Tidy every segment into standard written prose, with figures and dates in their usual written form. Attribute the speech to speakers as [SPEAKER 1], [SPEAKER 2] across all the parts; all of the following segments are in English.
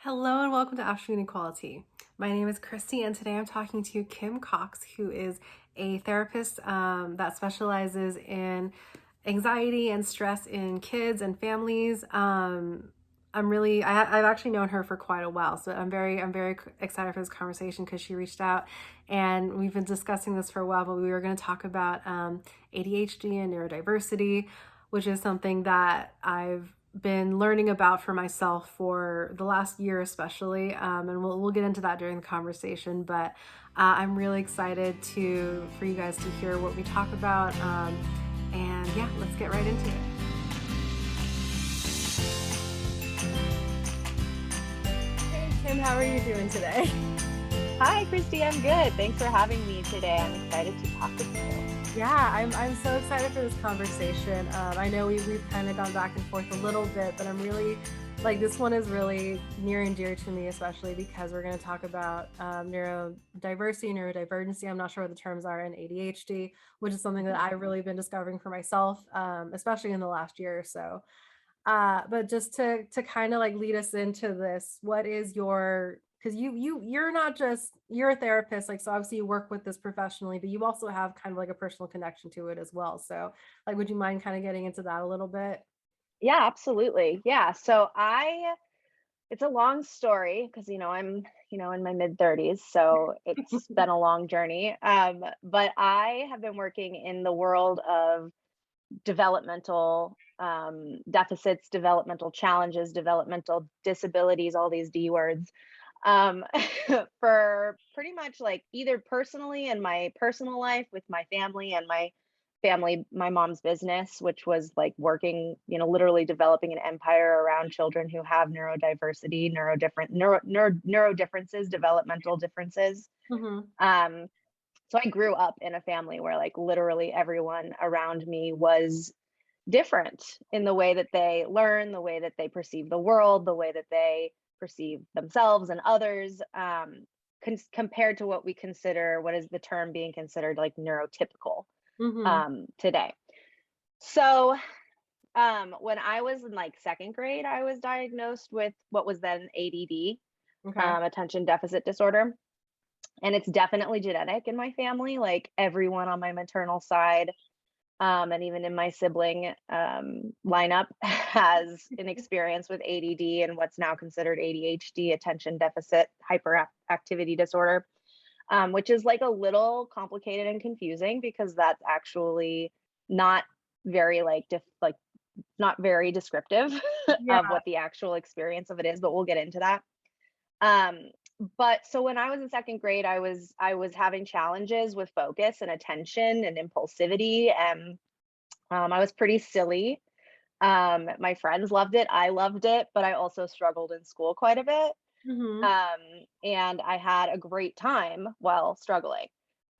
[SPEAKER 1] Hello and welcome to Afternoon Equality. My name is Christy, and today I'm talking to Kim Cox, who is a therapist that specializes in anxiety and stress in kids and families. I've actually known her for quite a while, so I'm very excited for this conversation because she reached out, and we've been discussing this for a while. But we were going to talk about ADHD and neurodiversity, which is something that I've been learning about for myself for the last year especially, and we'll get into that during the conversation. But I'm really excited for you guys to hear what we talk about, and yeah, let's get right into it. Hey Kim, how are you doing today?
[SPEAKER 2] Hi, Christy. I'm good. Thanks for having me today. I'm excited to talk with you.
[SPEAKER 1] Yeah, I'm so excited for this conversation. I know we've kind of gone back and forth a little bit, but I'm really this one is really near and dear to me, especially because we're going to talk about neurodiversity, neurodivergency. I'm not sure what the terms are in ADHD, which is something that I've really been discovering for myself, especially in the last year or so. But just to kind of lead us into this, what is your, because you're not just, you're a therapist, so obviously you work with this professionally, but you also have kind of a personal connection to it as well. So would you mind kind of getting into that a little bit?
[SPEAKER 2] Yeah, absolutely. Yeah. It's a long story because, I'm in my mid 30s. So it's been a long journey. But I have been working in the world of developmental deficits, developmental challenges, developmental disabilities, all these D words, um, for pretty much either personally in my personal life with my family and my mom's business, which was working, literally developing an empire around children who have neurodiversity, neuro differences, developmental differences.
[SPEAKER 1] Mm-hmm.
[SPEAKER 2] So I grew up in a family where literally everyone around me was different in the way that they learn, the way that they perceive the world, the way that they perceive themselves and others, compared to what is the term being considered neurotypical
[SPEAKER 1] Mm-hmm.
[SPEAKER 2] today. So when I was in second grade, I was diagnosed with what was then ADD,
[SPEAKER 1] Okay.
[SPEAKER 2] attention deficit disorder. And it's definitely genetic in my family. Like everyone on my maternal side, and even in my sibling lineup has an experience with ADD and what's now considered ADHD, attention deficit hyperactivity disorder, which is a little complicated and confusing because that's actually not very not very descriptive
[SPEAKER 1] Yeah.
[SPEAKER 2] of what the actual experience of it is, but we'll get into that. Um, but so when I was in second grade, I was having challenges with focus and attention and impulsivity, and I was pretty silly. My friends loved it, I loved it, but I also struggled in school quite a bit.
[SPEAKER 1] Mm-hmm.
[SPEAKER 2] And I had a great time while struggling.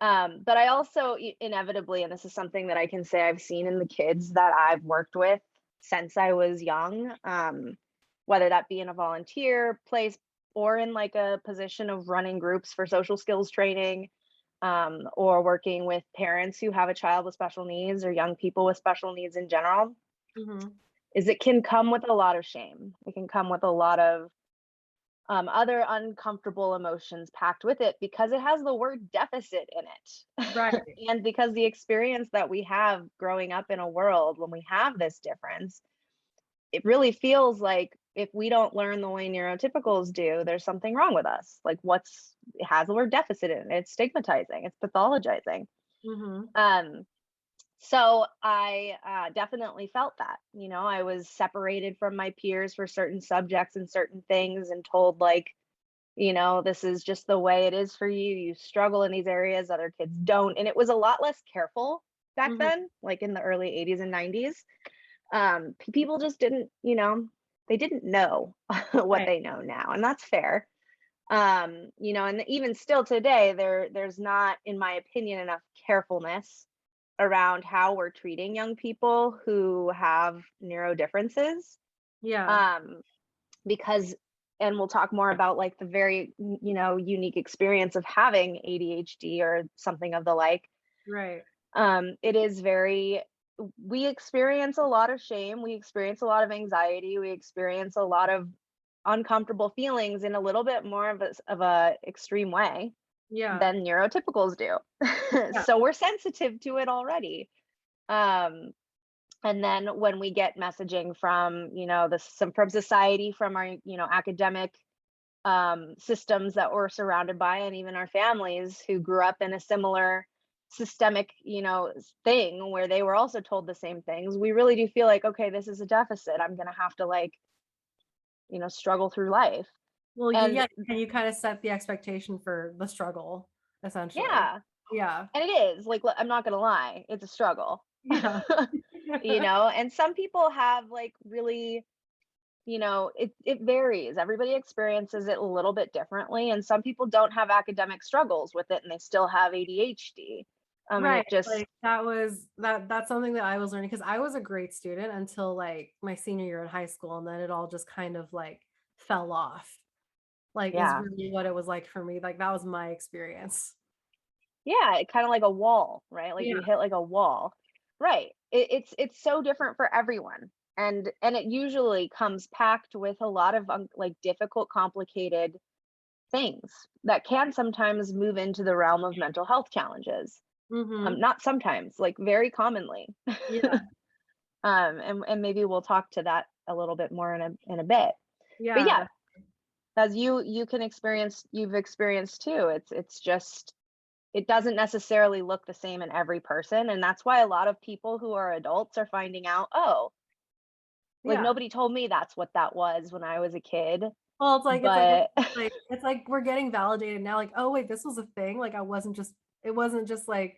[SPEAKER 2] But I also inevitably, and this is something that I can say I've seen in the kids that I've worked with since I was young, whether that be in a volunteer place or in a position of running groups for social skills training, or working with parents who have a child with special needs or young people with special needs in general,
[SPEAKER 1] Mm-hmm.
[SPEAKER 2] is it can come with a lot of shame. It can come with a lot of other uncomfortable emotions packed with it because it has the word deficit in it.
[SPEAKER 1] Right.
[SPEAKER 2] And because the experience that we have growing up in a world when we have this difference, it really feels like if we don't learn the way neurotypicals do, there's something wrong with us. It has the word deficit in it. It's stigmatizing, it's pathologizing.
[SPEAKER 1] Mm-hmm.
[SPEAKER 2] Um, so I definitely felt that. I was separated from my peers for certain subjects and certain things and told, this is just the way it is for you. You struggle in these areas, other kids don't. And it was a lot less careful back
[SPEAKER 1] Mm-hmm.
[SPEAKER 2] then, like in the early 80s and 90s. People just didn't, they didn't know what
[SPEAKER 1] Right.
[SPEAKER 2] they know now. And that's fair. And even still today, there's not, in my opinion, enough carefulness around how we're treating young people who have neurodifferences,
[SPEAKER 1] Yeah.
[SPEAKER 2] um, because and we'll talk more about the very unique experience of having ADHD or something of the like.
[SPEAKER 1] Right.
[SPEAKER 2] It is very We experience a lot of shame, we experience a lot of anxiety, we experience a lot of uncomfortable feelings in a little bit more of a extreme way
[SPEAKER 1] Yeah.
[SPEAKER 2] than neurotypicals do.
[SPEAKER 1] Yeah.
[SPEAKER 2] So we're sensitive to it already. Um, and then when we get messaging from, from society, from our, academic systems that we're surrounded by, and even our families who grew up in a similar systemic, thing where they were also told the same things, we really do feel like, okay, this is a deficit. I'm going to have to like, struggle through life.
[SPEAKER 1] Well,
[SPEAKER 2] And
[SPEAKER 1] yeah, and you kind of set the expectation for the struggle, essentially.
[SPEAKER 2] yeah,
[SPEAKER 1] Yeah.
[SPEAKER 2] and it is like, I'm not going to lie, it's a struggle.
[SPEAKER 1] Yeah.
[SPEAKER 2] And some people have like really, it varies. Everybody experiences it a little bit differently, and some people don't have academic struggles with it and they still have ADHD. And
[SPEAKER 1] Right,
[SPEAKER 2] it just,
[SPEAKER 1] like, that's something that I was learning because I was a great student until, like, my senior year in high school, and then it all just kind of, like, fell off, like, is
[SPEAKER 2] yeah,
[SPEAKER 1] really what it was like for me, like, that was my experience.
[SPEAKER 2] yeah, it kind of like a wall, right? Like
[SPEAKER 1] Yeah.
[SPEAKER 2] you hit like a wall, right? It's so different for everyone, and it usually comes packed with a lot of like difficult, complicated things that can sometimes move into the realm of mental health challenges.
[SPEAKER 1] Mhm.
[SPEAKER 2] Not sometimes, like very commonly.
[SPEAKER 1] Yeah.
[SPEAKER 2] And maybe we'll talk to that a little bit more in a bit. But
[SPEAKER 1] Yeah,
[SPEAKER 2] yeah, as you've experienced too. It's just, it doesn't necessarily look the same in every person, and that's why a lot of people who are adults are finding out, oh, like
[SPEAKER 1] yeah.
[SPEAKER 2] nobody told me that's what that was when I was a kid.
[SPEAKER 1] Well, it's like
[SPEAKER 2] But
[SPEAKER 1] it's like we're getting validated now, like, "Oh, wait, this was a thing," like, I wasn't just it wasn't just, like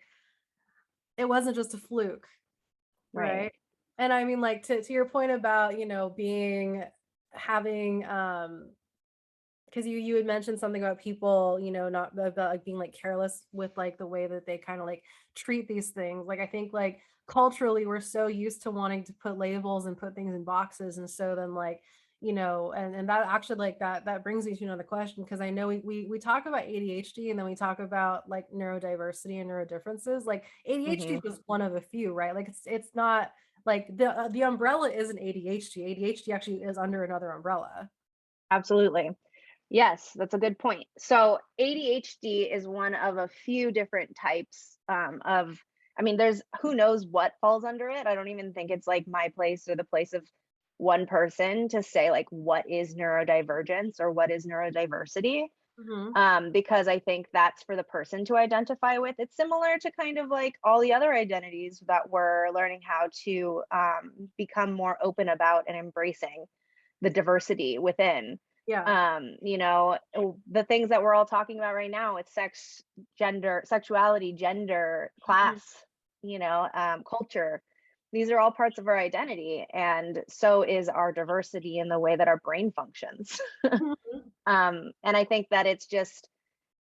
[SPEAKER 1] it wasn't just a fluke.
[SPEAKER 2] right.
[SPEAKER 1] Right. And I mean, like, to your point about, having, because you had mentioned something about people, not about, like, being, like, careless with, like, the way that they kinda, like, treat these things. Like, I think, like, culturally, we're so used to wanting to put labels and put things in boxes, and so then, like, and that actually, like, that brings me to another question because I know we talk about ADHD and then we talk about, like, neurodiversity and neurodifferences. Like, ADHD
[SPEAKER 2] Hmm.
[SPEAKER 1] is just one of a few, right? Like, it's not like the umbrella isn't ADHD. ADHD actually is under another umbrella.
[SPEAKER 2] Absolutely. Yes, that's a good point. So ADHD is one of a few different types of, I mean, there's who knows what falls under it. I don't even think it's like my place or the place of one person to say like what is neurodivergence or what is neurodiversity.
[SPEAKER 1] Mhm.
[SPEAKER 2] Because I think that's for the person to identify with. It's similar to kind of like all the other identities that we're learning how to become more open about and embracing the diversity within.
[SPEAKER 1] Yeah.
[SPEAKER 2] The things that we're all talking about right now with sex, gender, sexuality, gender,
[SPEAKER 1] Mhm.
[SPEAKER 2] class, culture. These are all parts of our identity, and so is our diversity in the way that our brain functions.
[SPEAKER 1] Mhm.
[SPEAKER 2] And I think that it's just,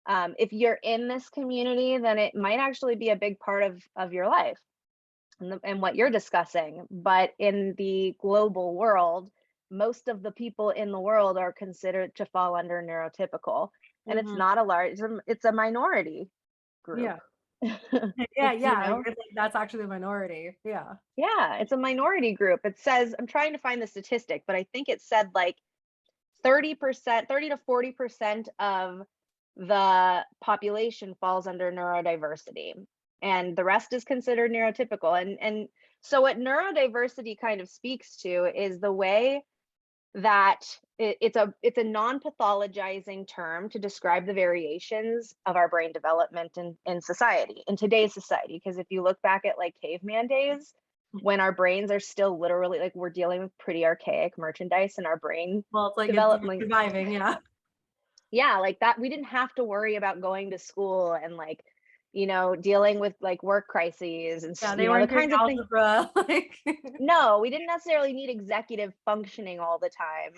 [SPEAKER 2] if you're in this community, then it might actually be a big part of your life and what you're discussing. But in the global world, most of the people in the world are considered to fall under neurotypical, and it's
[SPEAKER 1] Mhm.
[SPEAKER 2] not a large. It's a minority group.
[SPEAKER 1] Yeah. Yeah,
[SPEAKER 2] It's,
[SPEAKER 1] yeah, it's like that's actually the minority. Yeah.
[SPEAKER 2] yeah, it's a minority group. It says, I'm trying to find the statistic, but I think it said like 30%, 30 to 40% of the population falls under neurodiversity, and the rest is considered neurotypical. And so what neurodiversity kind of speaks to is the way that it's a non-pathologizing term to describe the variations of our brain development in society, in today's society. Because if you look back at like caveman days, when our brains are still literally like, we're dealing with pretty archaic merchandise in our brain
[SPEAKER 1] Well, it's like you're
[SPEAKER 2] development.
[SPEAKER 1] surviving, yeah.
[SPEAKER 2] Yeah, like that, we didn't have to worry about going to school and like, dealing with like work crises and
[SPEAKER 1] Yeah, they
[SPEAKER 2] the
[SPEAKER 1] weren't doing
[SPEAKER 2] kinds of things.
[SPEAKER 1] algebra, like
[SPEAKER 2] No, we didn't necessarily need executive functioning all the time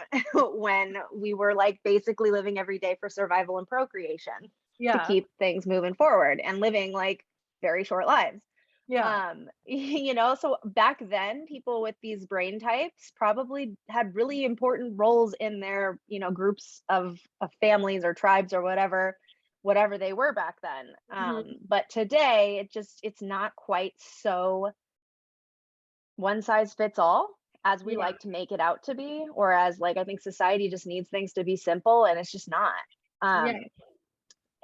[SPEAKER 2] when we were like basically living every day for survival and procreation to
[SPEAKER 1] Yeah,
[SPEAKER 2] keep things moving forward and living like very short lives.
[SPEAKER 1] yeah.
[SPEAKER 2] So back then people with these brain types probably had really important roles in their, groups of families or tribes or whatever they were back then.
[SPEAKER 1] Mhm.
[SPEAKER 2] But today it's not quite so one size fits all. as we
[SPEAKER 1] Yeah.
[SPEAKER 2] like to make it out to be, or as like I think society just needs things to be simple, and it's just not.
[SPEAKER 1] Yeah.
[SPEAKER 2] Um,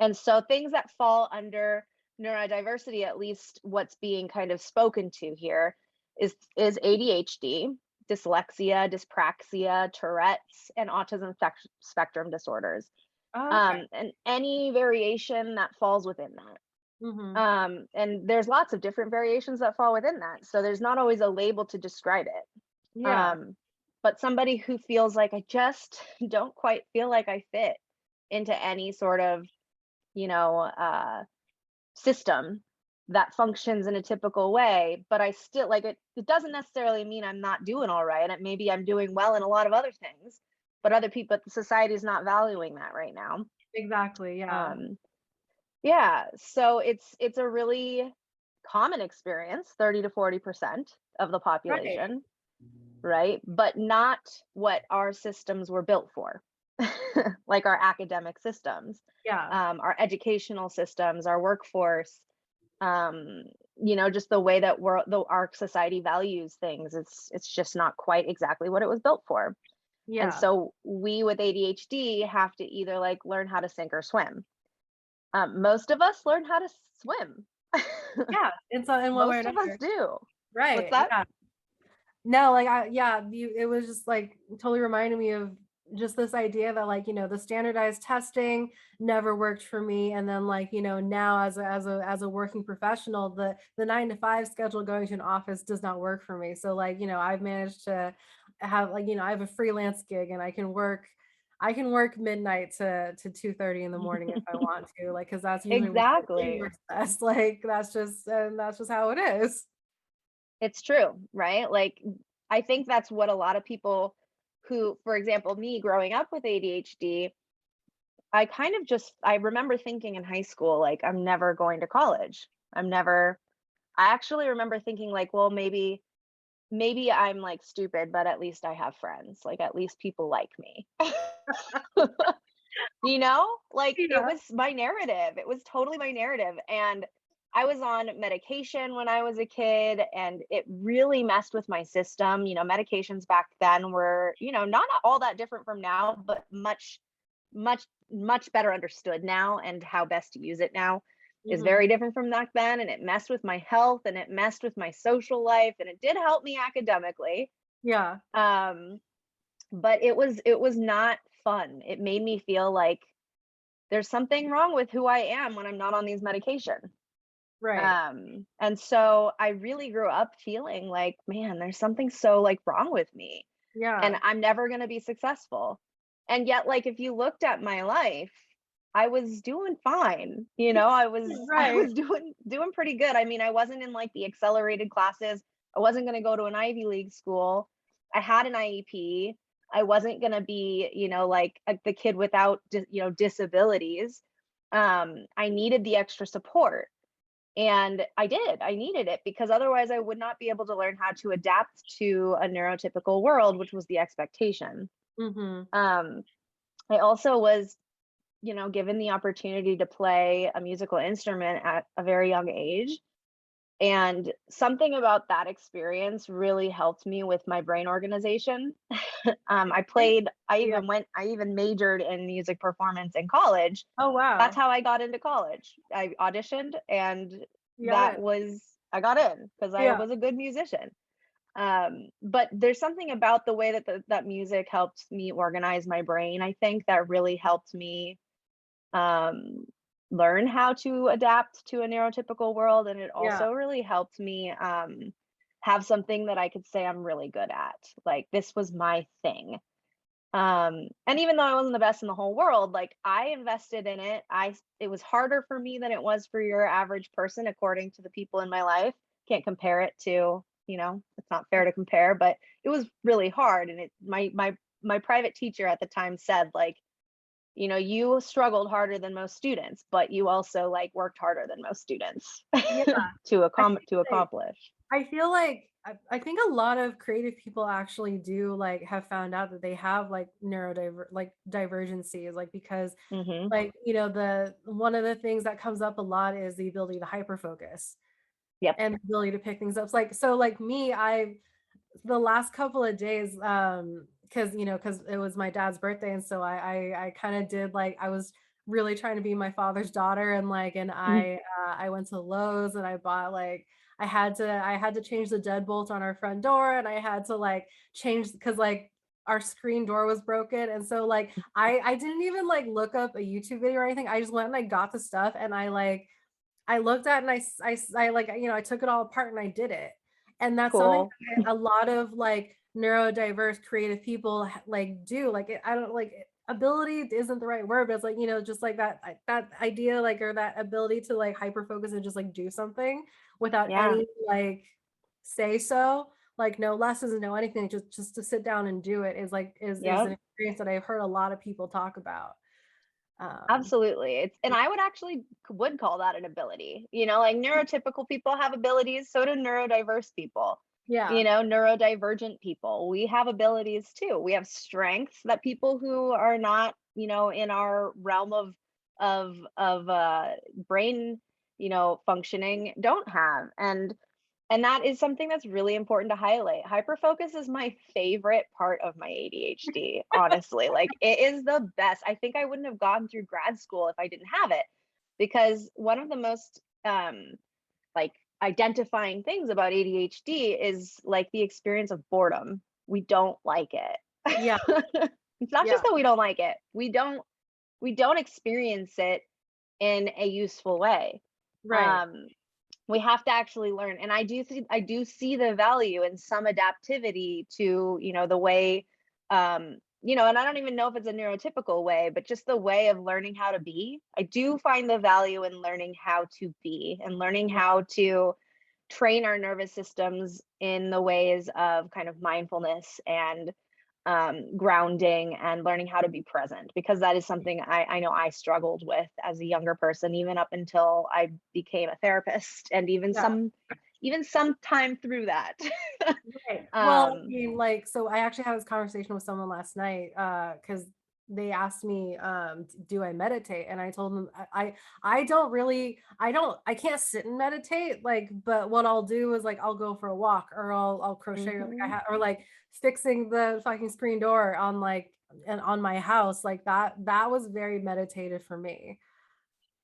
[SPEAKER 2] and so things that fall under neurodiversity, at least what's being kind of spoken to here, is ADHD, dyslexia, dyspraxia, Tourette's, and autism spectrum disorders.
[SPEAKER 1] Oh, okay.
[SPEAKER 2] And any variation that falls within that.
[SPEAKER 1] Mm-hmm.
[SPEAKER 2] And there's lots of different variations that fall within that. So there's not always a label to describe it.
[SPEAKER 1] Yeah.
[SPEAKER 2] But somebody who feels like I just don't quite feel like I fit into any sort of, you know, system that functions in a typical way, but I still like it doesn't necessarily mean I'm not doing all right. And maybe I'm doing well in a lot of other things, but other people, but society is not valuing that right now.
[SPEAKER 1] Exactly. Yeah.
[SPEAKER 2] Um, yeah, so it's a really common experience, 30 to 40% of the
[SPEAKER 1] Right.
[SPEAKER 2] population, right? But not what our systems were built for, like our academic systems,
[SPEAKER 1] Yeah.
[SPEAKER 2] our educational systems, our workforce, just the way that our society values things. It's just not quite exactly what it was built for. And
[SPEAKER 1] Yeah.
[SPEAKER 2] so we with ADHD have to either like learn how to sink or swim. Most of us learn how to swim.
[SPEAKER 1] Yeah. In one way or
[SPEAKER 2] Most of us
[SPEAKER 1] another.
[SPEAKER 2] do. What's
[SPEAKER 1] Right.
[SPEAKER 2] that?
[SPEAKER 1] Yeah. No, like it was just like totally reminding me of just this idea that like, the standardized testing never worked for me. And then like, now as a working professional, the 9 to 5 schedule going to an office does not work for me. So like, I've managed to have like, I have a freelance gig and I can work midnight to 2:30 in the morning if I want to, like, because that's usually when my brain
[SPEAKER 2] Exactly.
[SPEAKER 1] works best. Like that's just how it is.
[SPEAKER 2] It's true, right? Like, I think that's what a lot of people who, for example, me growing up with ADHD, I remember thinking in high school, like, I'm never going to college. I actually remember thinking, like, well, maybe I'm like stupid, but at least I have friends. Like, at least people like me. Like it
[SPEAKER 1] Yeah.
[SPEAKER 2] was my narrative. It was totally my narrative. And I was on medication when I was a kid, and it really messed with my system. Medications back then were, not all that different from now, but much, much, much better understood now, and how best to use it now is
[SPEAKER 1] Mhm.
[SPEAKER 2] very different from back then. And it messed with my health, and it messed with my social life, and it did help me academically.
[SPEAKER 1] Yeah.
[SPEAKER 2] Um, but it was not fun. It made me feel like there's something wrong with who I am when I'm not on these medication.
[SPEAKER 1] Right.
[SPEAKER 2] And so I really grew up feeling like, man, there's something so like wrong with me, and
[SPEAKER 1] Yeah.
[SPEAKER 2] I'm never going to be successful. And yet, like, if you looked at my life, I was doing fine. I was I
[SPEAKER 1] Right.
[SPEAKER 2] was doing pretty good. I mean, I wasn't in like the accelerated classes. I wasn't going to go to an Ivy League school. I had an IEP. I wasn't going to be, like the kid without, disabilities. I needed the extra support. And I needed it, because otherwise I would not be able to learn how to adapt to a neurotypical world, which was the expectation.
[SPEAKER 1] Mhm.
[SPEAKER 2] Um, I also was, given the opportunity to play a musical instrument at a very young age. And something about that experience really helped me with my brain organization.
[SPEAKER 1] Great. Yeah.
[SPEAKER 2] I even majored in music performance in college.
[SPEAKER 1] Oh,
[SPEAKER 2] That's
[SPEAKER 1] wow.
[SPEAKER 2] how I got into college. I auditioned, and
[SPEAKER 1] You got it.
[SPEAKER 2] I got in because I
[SPEAKER 1] Yeah.
[SPEAKER 2] was a good musician. But there's something about the way that that music helped me organize my brain. I think that really helped me um, learn how to adapt to a neurotypical world, and it
[SPEAKER 1] Yeah.
[SPEAKER 2] also really helped me have something that I could say I'm really good at. Like, this was my thing. And even though I wasn't the best in the whole world, like, I invested in it. It was harder for me than it was for your average person, according to the people in my life. Can't compare it to, it's not fair to compare, but it was really hard. And my private teacher at the time said, like, you struggled harder than most students, but you also like worked harder than most students
[SPEAKER 1] Yeah. I
[SPEAKER 2] to
[SPEAKER 1] think
[SPEAKER 2] accomplish.
[SPEAKER 1] I feel like I think a lot of creative people actually do like have found out that they have like divergencies, like because
[SPEAKER 2] Hmm.
[SPEAKER 1] like the one of the things that comes up a lot is the ability to hyper focus
[SPEAKER 2] Yep.
[SPEAKER 1] and the ability to pick things up. Like so like me, the last couple of days, because because it was my dad's birthday, and so I kind of did like I was really trying to be my father's daughter, and
[SPEAKER 2] Mhm.
[SPEAKER 1] I went to Lowe's and I bought like I had to change the deadbolt on our front door, and I had to like change because like our screen door was broken, and so like I didn't even like look up a YouTube video or anything. I just went and I got the stuff, and I looked at and I like, I took it all apart and I did it. And that's something
[SPEAKER 2] Cool.
[SPEAKER 1] that a lot of like neurodiverse creative people like do. Like I don't like ability isn't the right word, but it's like, just like that idea, like, or that ability to like hyper focus and just like do something without
[SPEAKER 2] Yeah.
[SPEAKER 1] any like say so, like no lessons, no anything, just to sit down and do it is an
[SPEAKER 2] Yep.
[SPEAKER 1] experience that I've heard a lot of people talk about. Um,
[SPEAKER 2] Absolutely. And I would actually would call that an ability. Like neurotypical people have abilities, so do neurodiverse people.
[SPEAKER 1] yeah,
[SPEAKER 2] Neurodivergent people. We have abilities too. We have strengths that people who are not, in our realm of brain, functioning don't have. And that is something that's really important to highlight. Hyperfocus is my favorite part of my ADHD, honestly. Like it is the best. I think I wouldn't have gone through grad school if I didn't have it, because one of the most like identifying things about ADHD is like the experience of boredom. We don't like
[SPEAKER 1] yeah,
[SPEAKER 2] it. It's not just
[SPEAKER 1] yeah,
[SPEAKER 2] that we don't like it. We don't experience it in a useful way.
[SPEAKER 1] right.
[SPEAKER 2] Um, we have to actually learn, and I do see the value in some adaptivity to the way, and I don't even know if it's a neurotypical way, but just the way of learning how to be. I do find the value in learning how to be and learning how to train our nervous systems in the ways of kind of mindfulness and grounding and learning how to be present, because that is something I know I struggled with as a younger person, even up until I became a therapist, and
[SPEAKER 1] Yeah,
[SPEAKER 2] even some time through that.
[SPEAKER 1] right. Well, I
[SPEAKER 2] um,
[SPEAKER 1] mean, like, so I actually had this conversation with someone last night, because they asked me, do I meditate? And I told them I don't really, I can't sit and meditate, like, but what I'll do is like I'll go for a walk, or I'll crochet, or like
[SPEAKER 2] mhm.
[SPEAKER 1] or like fixing the fucking screen door on like and on my house, like that was very meditative for me.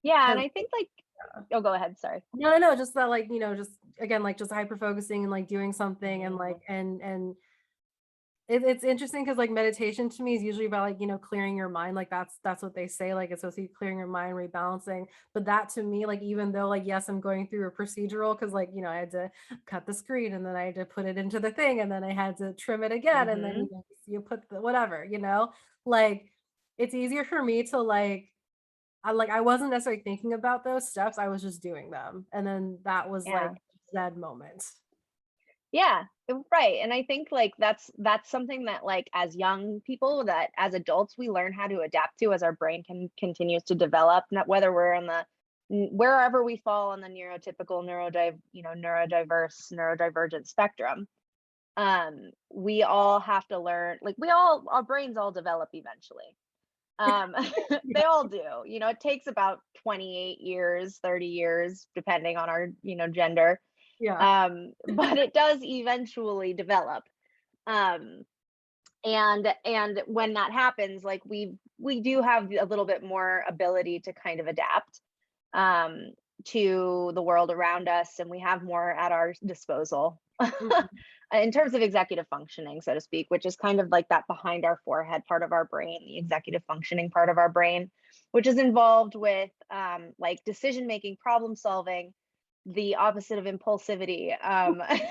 [SPEAKER 2] Yeah, and
[SPEAKER 1] Because
[SPEAKER 2] I think like, oh, go ahead. Sorry.
[SPEAKER 1] no, just that like, just again, like just hyper focusing and like doing something and like and it's interesting because like meditation to me is usually about like, clearing your mind. Like that's what they say. Like it's supposed to be clearing your mind, rebalancing. But that to me, like even though like yes, I'm going through a procedural because like, I had to cut the screen and then I had to put it into the thing and then I had to trim it again and then
[SPEAKER 2] Hmm.
[SPEAKER 1] you put the whatever, like it's easier for me to I wasn't necessarily thinking about those steps, I was just doing them, and then that was, like,
[SPEAKER 2] Yeah.
[SPEAKER 1] Zen moment.
[SPEAKER 2] Yeah, right. And I think like that's something that like as young people, that as adults we learn how to adapt to as our brain continues to develop, not whether we're on the wherever we fall on the neurotypical neurodiverse neurodivergent spectrum. We all have to learn, like our brains all develop eventually. Um they
[SPEAKER 1] Yeah,
[SPEAKER 2] all do. It takes about 28 years, 30 years depending on our, gender,
[SPEAKER 1] yeah,
[SPEAKER 2] but it does eventually develop. um and when that happens, like we do have a little bit more ability to kind of adapt um to the world around us, and we have more at our disposal
[SPEAKER 1] mhm,
[SPEAKER 2] in terms of executive functioning, so to speak, which is kind of like that behind our forehead part of our brain, the executive functioning part of our brain, which is involved with like decision making, problem solving, the opposite of impulsivity.
[SPEAKER 1] right,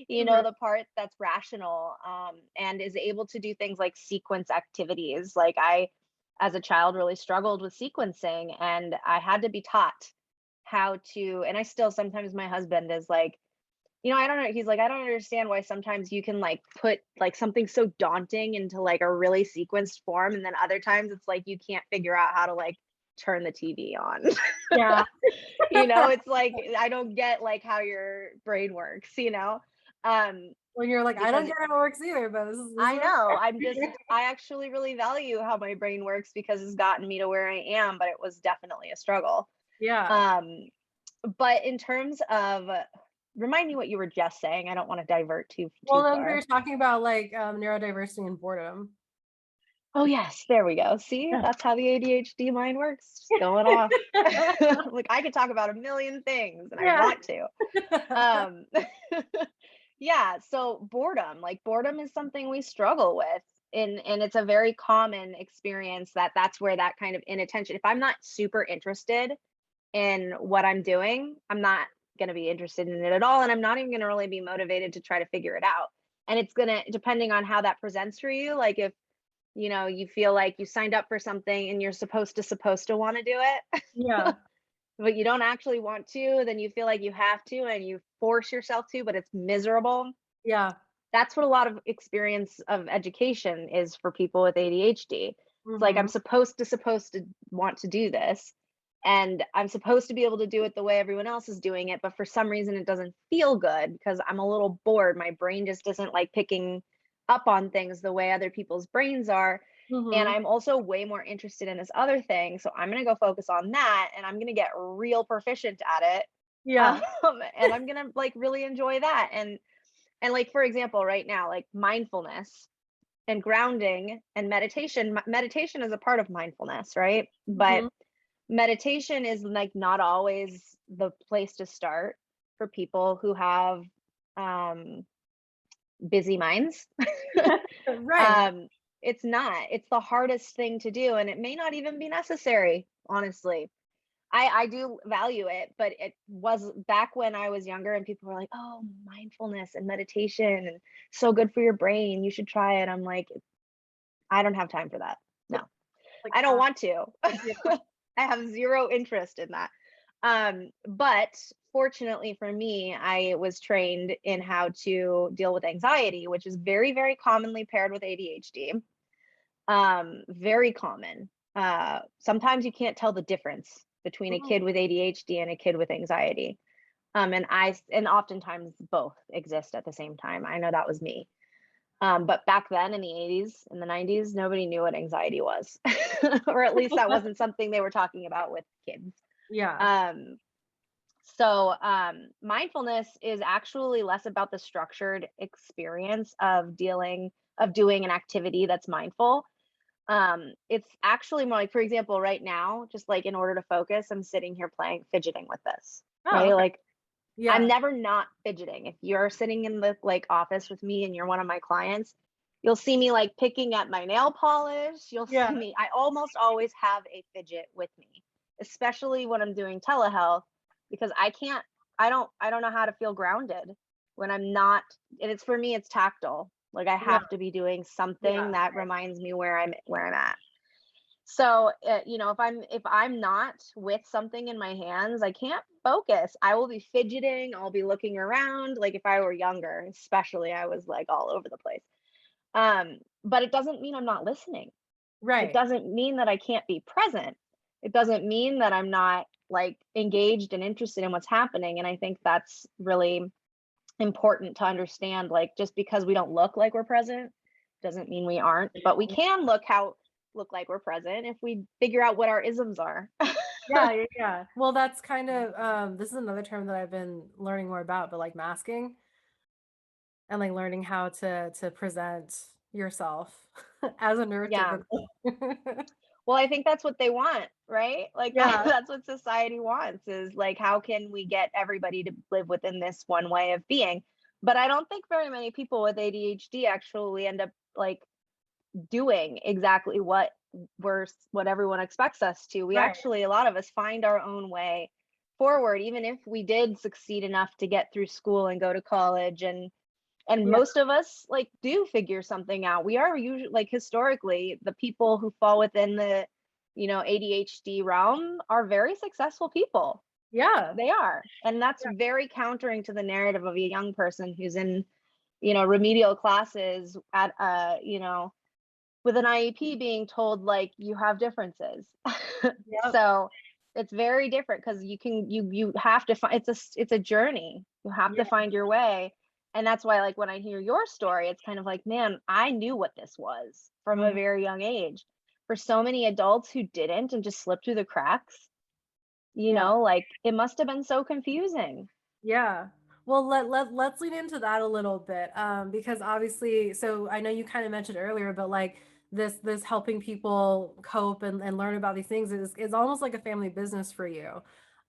[SPEAKER 2] The part that's rational, and is able to do things like sequence activities. Like I, as a child, really struggled with sequencing, and I had to be taught how to. And I still sometimes, my husband is like, I don't know. He's like, I don't understand why sometimes you can like put like something so daunting into like a really sequenced form, and then other times it's like you can't figure out how to like turn the TV on.
[SPEAKER 1] yeah.
[SPEAKER 2] It's like I don't get like how your brain works. Um,
[SPEAKER 1] When you're like, "I don't
[SPEAKER 2] because
[SPEAKER 1] get how it works either, but this is
[SPEAKER 2] I know
[SPEAKER 1] okay."
[SPEAKER 2] I actually really value how my brain works because it's gotten me to where I am, but it was definitely a struggle.
[SPEAKER 1] Yeah,
[SPEAKER 2] Um, but in terms of remind me what you were just saying. I don't want to divert too
[SPEAKER 1] Well, then we
[SPEAKER 2] far.
[SPEAKER 1] were talking about, like, neurodiversity and boredom.
[SPEAKER 2] Oh yes, there we go. See,
[SPEAKER 1] Yeah.
[SPEAKER 2] that's how the ADHD mind works. Just going off. Like I could talk about a million things and I
[SPEAKER 1] Yeah.
[SPEAKER 2] want to. Um yeah, so boredom is something we struggle with. And it's a very common experience that's where that kind of inattention. If I'm not super interested in what I'm doing, I'm not going to be interested in it at all. And I'm not even going to really be motivated to try to figure it out. And it's going to, depending on how that presents for you, like if, you feel like you signed up for something and you're supposed to want to do it,
[SPEAKER 1] Yeah.
[SPEAKER 2] but you don't actually want to, then you feel like you have to and you force yourself to, but it's miserable.
[SPEAKER 1] Yeah.
[SPEAKER 2] That's what a lot of experience of education is for people with ADHD. It's like I'm
[SPEAKER 1] Mhm.
[SPEAKER 2] supposed to want to do this, and I'm supposed to be able to do it the way everyone else is doing it, but for some reason it doesn't feel good because I'm a little bored. My brain just isn't like picking up on things the way other people's brains are. And
[SPEAKER 1] Mhm.
[SPEAKER 2] I'm also way more interested in this other thing. So I'm going to go focus on that and I'm going to get real proficient at it.
[SPEAKER 1] Yeah.
[SPEAKER 2] And I'm going to like really enjoy that. And like, for example, right now, like mindfulness and grounding and meditation is a part of mindfulness, right? But
[SPEAKER 1] Mhm.
[SPEAKER 2] meditation is like not always the place to start for people who have um, busy minds.
[SPEAKER 1] Right.
[SPEAKER 2] um, it's not. It's the hardest thing to do, and it may not even be necessary, honestly. I do value it, but it was back when I was younger and people were like, "Oh, mindfulness and meditation and so good for your brain. You should try it." I'm like, "I don't have time for that. No.
[SPEAKER 1] Like,
[SPEAKER 2] I don't want to."
[SPEAKER 1] yeah.
[SPEAKER 2] I have zero interest in that. But fortunately for me, I was trained in how to deal with anxiety, which is very, very commonly paired with ADHD. Very common. Sometimes you can't tell the difference between a
[SPEAKER 1] Mhm.
[SPEAKER 2] kid with ADHD and a kid with anxiety. And oftentimes both exist at the same time. I know that was me. But back then in the 80s, in the 90s, nobody knew what anxiety was, or at least that wasn't something they were talking about with kids.
[SPEAKER 1] Yeah.
[SPEAKER 2] Um, Mindfulness is actually less about the structured experience of doing an activity that's mindful. It's actually more like, for example, right now, just like in order to focus, I'm sitting here playing fidgeting with this,
[SPEAKER 1] Oh,
[SPEAKER 2] right?
[SPEAKER 1] okay.
[SPEAKER 2] Like I'm
[SPEAKER 1] Yeah.
[SPEAKER 2] never not fidgeting. If you're sitting in the like office with me and you're one of my clients, you'll see me like picking at my nail polish. You'll
[SPEAKER 1] Yeah.
[SPEAKER 2] see me. I almost always have a fidget with me, especially when I'm doing telehealth because I don't know how to feel grounded when I'm not, and it's for me it's tactile. Like I
[SPEAKER 1] Yeah.
[SPEAKER 2] have to be doing something
[SPEAKER 1] Yeah.
[SPEAKER 2] that reminds me where I'm at. So, if I'm not with something in my hands, I can't focus. I will be fidgeting, I'll be looking around. Like if I were younger, especially, I was like all over the place. But it doesn't mean I'm not listening. It
[SPEAKER 1] Right.
[SPEAKER 2] doesn't mean that I can't be present. It doesn't mean that I'm not like engaged and interested in what's happening. And I think that's really important to understand. Like just because we don't look like we're present doesn't mean we aren't, but we can look like we're present if we figure out what our isms are.
[SPEAKER 1] Yeah, yeah, yeah. Well, that's kind of, this is another term that I've been learning more about, but, like, masking and, like, learning how to present yourself as a
[SPEAKER 2] Yeah.
[SPEAKER 1] neurotypical.
[SPEAKER 2] Well, I think that's what they want, right? Like
[SPEAKER 1] Yeah.
[SPEAKER 2] that's what society wants is like how can we get everybody to live within this one way of being? But I don't think very many people with ADHD actually end up like doing exactly what everyone expects us to. We
[SPEAKER 1] Right.
[SPEAKER 2] actually, a lot of us find our own way forward, even if we did succeed enough to get through school and go to college. And
[SPEAKER 1] Yeah.
[SPEAKER 2] most of us like do figure something out. We are usually like historically the people who fall within the ADHD realm are very successful people.
[SPEAKER 1] Yeah.
[SPEAKER 2] They are. And that's
[SPEAKER 1] Yeah.
[SPEAKER 2] very countering to the narrative of a young person who's in remedial classes at with an IEP being told like you have differences.
[SPEAKER 1] Yep.
[SPEAKER 2] So it's very different because you have to find it's a journey. You have
[SPEAKER 1] Yeah.
[SPEAKER 2] to find your way. And that's why like when I hear your story, it's kind of like, man, I knew what this was from a
[SPEAKER 1] Mhm.
[SPEAKER 2] very young age. For so many adults who didn't and just slipped through the cracks,
[SPEAKER 1] Yeah.
[SPEAKER 2] like it must have been so confusing.
[SPEAKER 1] Yeah. Well, let's lean into that a little bit, because obviously, so I know you kind of mentioned earlier, but like this helping people cope and learn about these things is almost like a family business for you.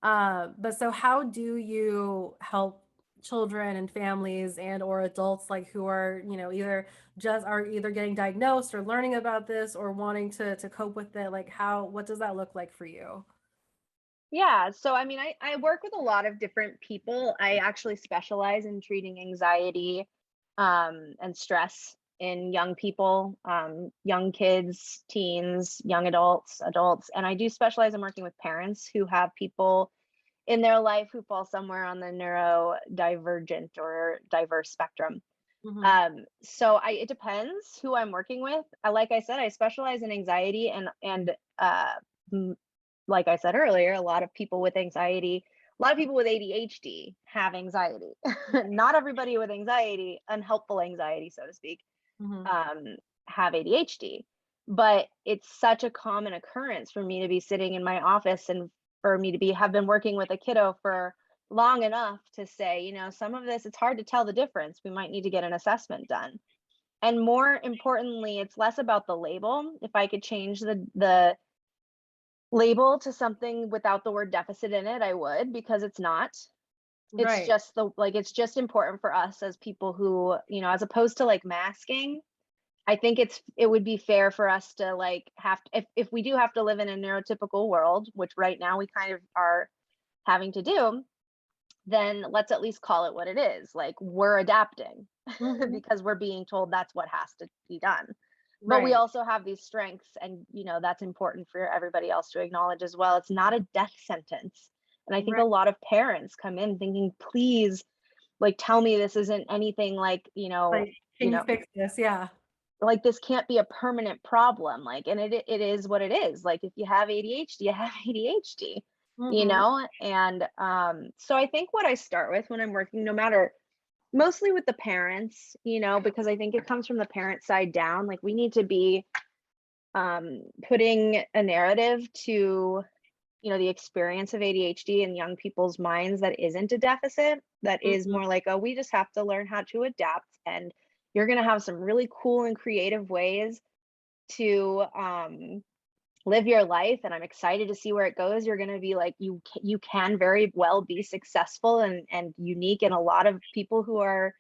[SPEAKER 1] But so how do you help children and families and or adults like who are, either getting diagnosed or learning about this or wanting to cope with it? Like what does that look like for you?
[SPEAKER 2] Yeah, so I mean, I work with a lot of different people. I actually specialize in treating anxiety and stress in young people, young kids, teens, young adults, and I do specialize in working with parents who have people in their life who fall somewhere on the neurodivergent or diverse spectrum.
[SPEAKER 1] Hmm.
[SPEAKER 2] It depends who I'm working with. Like I said, I specialize in anxiety and like I said earlier, a lot of people with anxiety, a lot of people with ADHD have anxiety. Not everybody with anxiety, unhelpful anxiety, so to speak,
[SPEAKER 1] Hmm.
[SPEAKER 2] um, have ADHD. But it's such a common occurrence for me to be sitting in my office and for me to be have been working with a kiddo for long enough to say, some of this, it's hard to tell the difference. We might need to get an assessment done. And more importantly, it's less about the label. If I could change the label to something without the word deficit in it, I would, because it's not. It's
[SPEAKER 1] Right.
[SPEAKER 2] just it's just important for us as people who, as opposed to like masking. I think it would be fair for us to like if we do have to live in a neurotypical world, which right now we kind of are having to do, then let's at least call it what it is. Like, we're adapting
[SPEAKER 1] Hmm.
[SPEAKER 2] because we're being told that's what has to be done. But we
[SPEAKER 1] Right.
[SPEAKER 2] also have these strengths, and that's important for everybody else to acknowledge as well. It's not a death sentence. And I think a
[SPEAKER 1] Right.
[SPEAKER 2] lot of parents come in thinking, please, like, tell me this isn't anything like,
[SPEAKER 1] Like,
[SPEAKER 2] you
[SPEAKER 1] can you
[SPEAKER 2] know,
[SPEAKER 1] fix this? Yeah.
[SPEAKER 2] like this can't be a permanent problem. Like, and it is what it is. Like, if you have ADHD, you have ADHD,
[SPEAKER 1] Hmm.
[SPEAKER 2] And so I think what I start with when I'm working, no matter, mostly with the parents, because I think it comes from the parent side down. Like, we need to be putting a narrative to, the experience of ADHD in young people's minds that isn't a deficit, that is
[SPEAKER 1] Hmm.
[SPEAKER 2] more like, oh, we just have to learn how to adapt. And you're going to have some really cool and creative ways to live your life. And I'm excited to see where it goes. You're going to be like, you can very well be successful and unique. And a lot of people who are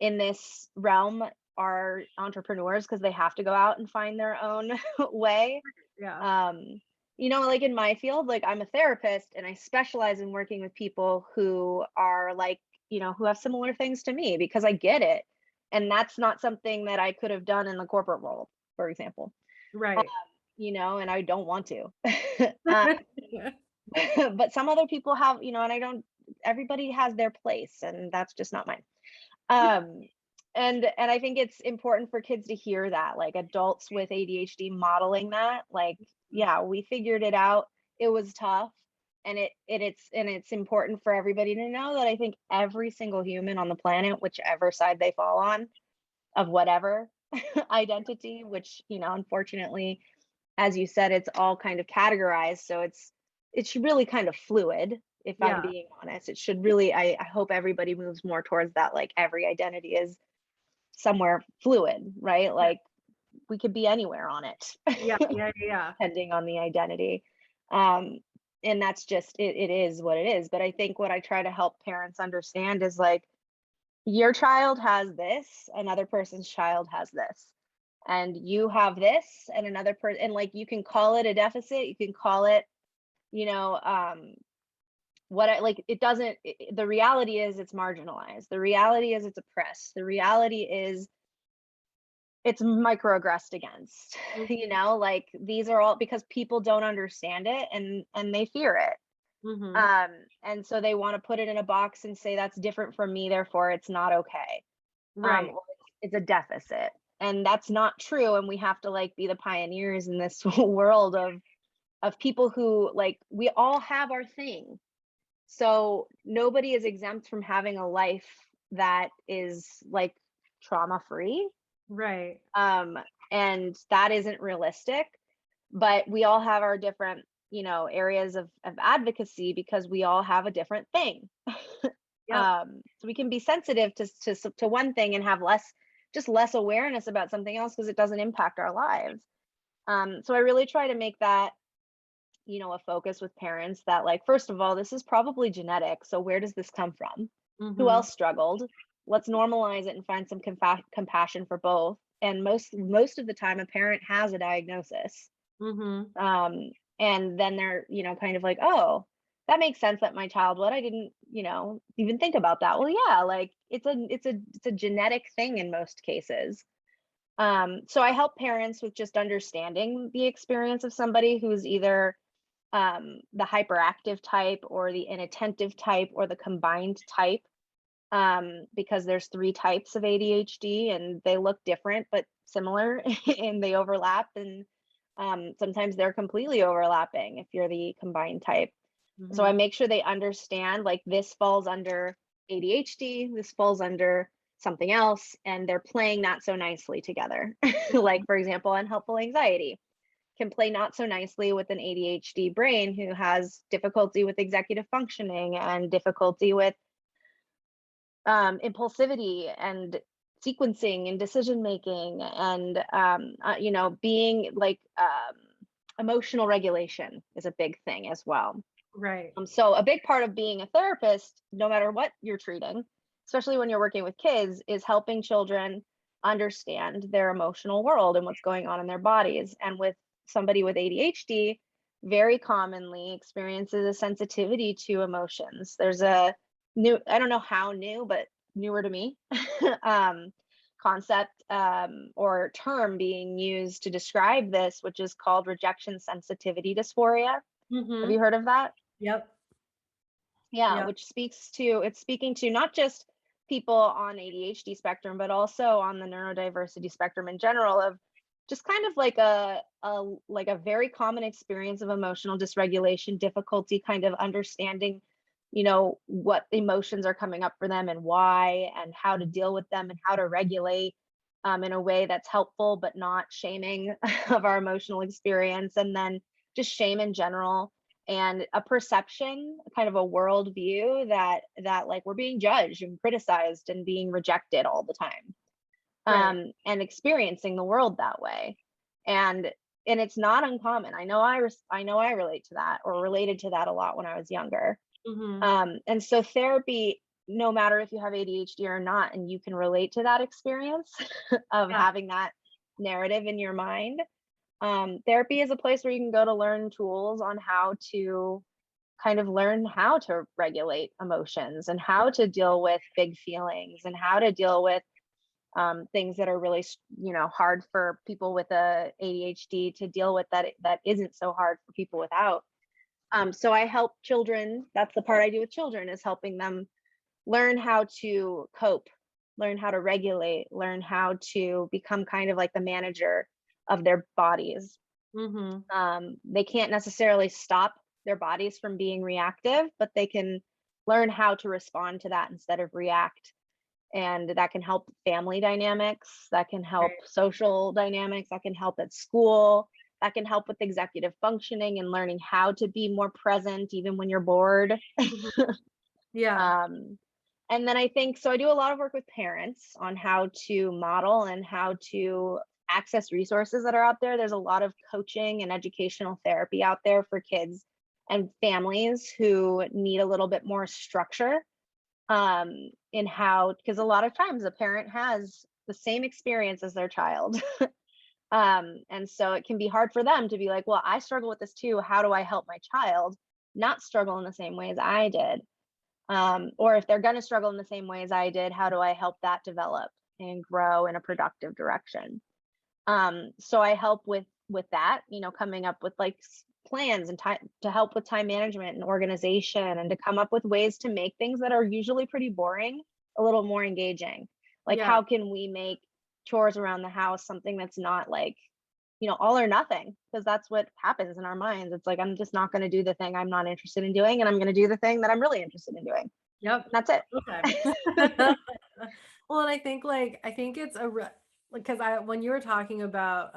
[SPEAKER 2] in this realm are entrepreneurs because they have to go out and find their own way.
[SPEAKER 1] Yeah.
[SPEAKER 2] um like in my field, like, I'm a therapist and I specialize in working with people who are like, who have similar things to me, because I get it. And that's not something that I could have done in the corporate world, for example. um,
[SPEAKER 1] Right.
[SPEAKER 2] and I don't want to. uh, but some other people have, and I don't, everybody has their place, and that's just not mine. um and I think it's important for kids to hear that, like, adults with ADHD modeling that, like, yeah, we figured it out. It was tough. And it's important for everybody to know that I think every single human on the planet, whichever side they fall on, of whatever identity, which, unfortunately, as you said, it's all kind of categorized. So it's really kind of fluid, if I'm
[SPEAKER 1] Yeah.
[SPEAKER 2] being honest. It should really, I hope everybody moves more towards that, like, every identity is somewhere fluid, right?
[SPEAKER 1] Yeah.
[SPEAKER 2] Like, we could be anywhere on it,
[SPEAKER 1] Yeah. Yeah. Yeah.
[SPEAKER 2] depending on the identity. Um, and that's just it is what it is. But I think what I try to help parents understand is, like, your child has this, another person's child has this. And you have this, and another person, and like, you can call it a deficit, you can call it, you know, what I like, it doesn't, the reality is it's marginalized. The reality is it's oppressed. The reality is it's microaggressed against.
[SPEAKER 1] Mhm.
[SPEAKER 2] Like, these are all because people don't understand it, and they fear it.
[SPEAKER 1] Mhm.
[SPEAKER 2] Um, and so they want to put it in a box and say that's different from me, therefore it's not okay.
[SPEAKER 1] Right.
[SPEAKER 2] Or it's a deficit. And that's not true. And we have to, like, be the pioneers in this world of people who, like, we all have our thing. So nobody is exempt from having a life that is, like, trauma free.
[SPEAKER 1] Right.
[SPEAKER 2] Um, and that isn't realistic. But we all have our different, areas of advocacy, because we all have a different thing.
[SPEAKER 1] Yep.
[SPEAKER 2] So we can be sensitive to one thing and have less awareness about something else because it doesn't impact our lives. So I really try to make that, a focus with parents that, like, first of all, this is probably genetic. So where does this come from? Who
[SPEAKER 1] Mm-hmm.
[SPEAKER 2] else struggled? Let's normalize it and find some compassion for both. And most of the time, a parent has a diagnosis.
[SPEAKER 1] Mm-hmm.
[SPEAKER 2] Um, and then they're, kind of like, oh, that makes sense that my child would. I didn't, even think about that. Well, yeah, like it's a genetic thing in most cases. So I help parents with just understanding the experience of somebody who's either the hyperactive type or the inattentive type or the combined type, because there's three types of ADHD and they look different but similar and they overlap, and sometimes they're completely overlapping if you're the combined type. So I
[SPEAKER 1] Mm-hmm.
[SPEAKER 2] make sure they understand, like, this falls under ADHD, this falls under something else, and they're playing not so nicely together. Like, for example, unhelpful anxiety can play not so nicely with an ADHD brain who has difficulty with executive functioning and difficulty with impulsivity and sequencing and decision making and being like, emotional regulation is a big thing as well.
[SPEAKER 1] Right.
[SPEAKER 2] So a big part of being a therapist, no matter what you're treating, especially when you're working with kids, is helping children understand their emotional world and what's going on in their bodies. And with somebody with ADHD, very commonly experiences a sensitivity to emotions. There's a I don't know how new, but newer to me, um, concept, or term being used to describe this, which is called rejection sensitivity dysphoria. Have
[SPEAKER 1] Mm-hmm.
[SPEAKER 2] you heard of that?
[SPEAKER 1] Yep.
[SPEAKER 2] Yeah,
[SPEAKER 1] Yep.
[SPEAKER 2] which it's speaking to not just people on ADHD spectrum, but also on the neurodiversity spectrum in general, of just kind of like a very common experience of emotional dysregulation, difficulty kind of understanding, what emotions are coming up for them and why, and how to deal with them and how to regulate, in a way that's helpful but not shaming of our emotional experience, and then just shame in general, and a perception, kind of a world view that like we're being judged and criticized and being rejected all the time,
[SPEAKER 1] Right.
[SPEAKER 2] and experiencing the world that way. And and it's not uncommon. I know I relate to that, or related to that a lot when I was younger.
[SPEAKER 1] Mm-hmm.
[SPEAKER 2] And so therapy, no matter if you have ADHD or not, and you can relate to that experience of
[SPEAKER 1] Yeah.
[SPEAKER 2] having that narrative in your mind, therapy is a place where you can go to learn tools on how to kind of learn how to regulate emotions and how to deal with big feelings and how to deal with, things that are really, hard for people with a ADHD to deal with, that isn't so hard for people without. So I help children. That's the part I do with children, is helping them learn how to cope, learn how to regulate, learn how to become kind of like the manager of their bodies.
[SPEAKER 1] Mm-hmm.
[SPEAKER 2] They can't necessarily stop their bodies from being reactive, but they can learn how to respond to that instead of react. And that can help family dynamics, that can help
[SPEAKER 1] Right.
[SPEAKER 2] social dynamics, that can help at school, that can help with executive functioning and learning how to be more present even when you're bored.
[SPEAKER 1] Mm-hmm. Yeah.
[SPEAKER 2] Um, and then I think, so I do a lot of work with parents on how to model and how to access resources that are out there. There's a lot of coaching and educational therapy out there for kids and families who need a little bit more structure, in how, because a lot of times a parent has the same experience as their child. And so it can be hard for them to be like, well, I struggle with this too. How do I help my child not struggle in the same way as I did? Or if they're going to struggle in the same way as I did, how do I help that develop and grow in a productive direction? So I help with that, coming up with like plans and time to help with time management and organization, and to come up with ways to make things that are usually pretty boring a little more engaging. Like,
[SPEAKER 1] Yeah.
[SPEAKER 2] how can we make chores around the house something that's not like, all or nothing? Because that's what happens in our minds. It's like, I'm just not going to do the thing I'm not interested in doing, and I'm going to do the thing that I'm really interested in doing.
[SPEAKER 1] Yep.
[SPEAKER 2] That's
[SPEAKER 1] Okay.
[SPEAKER 2] it.
[SPEAKER 1] Well, and I think it's because I when you were talking about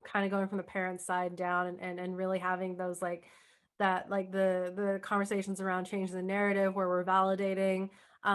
[SPEAKER 1] kind of going from the parent side down and really having those like that like the conversations around changing the narrative where we're validating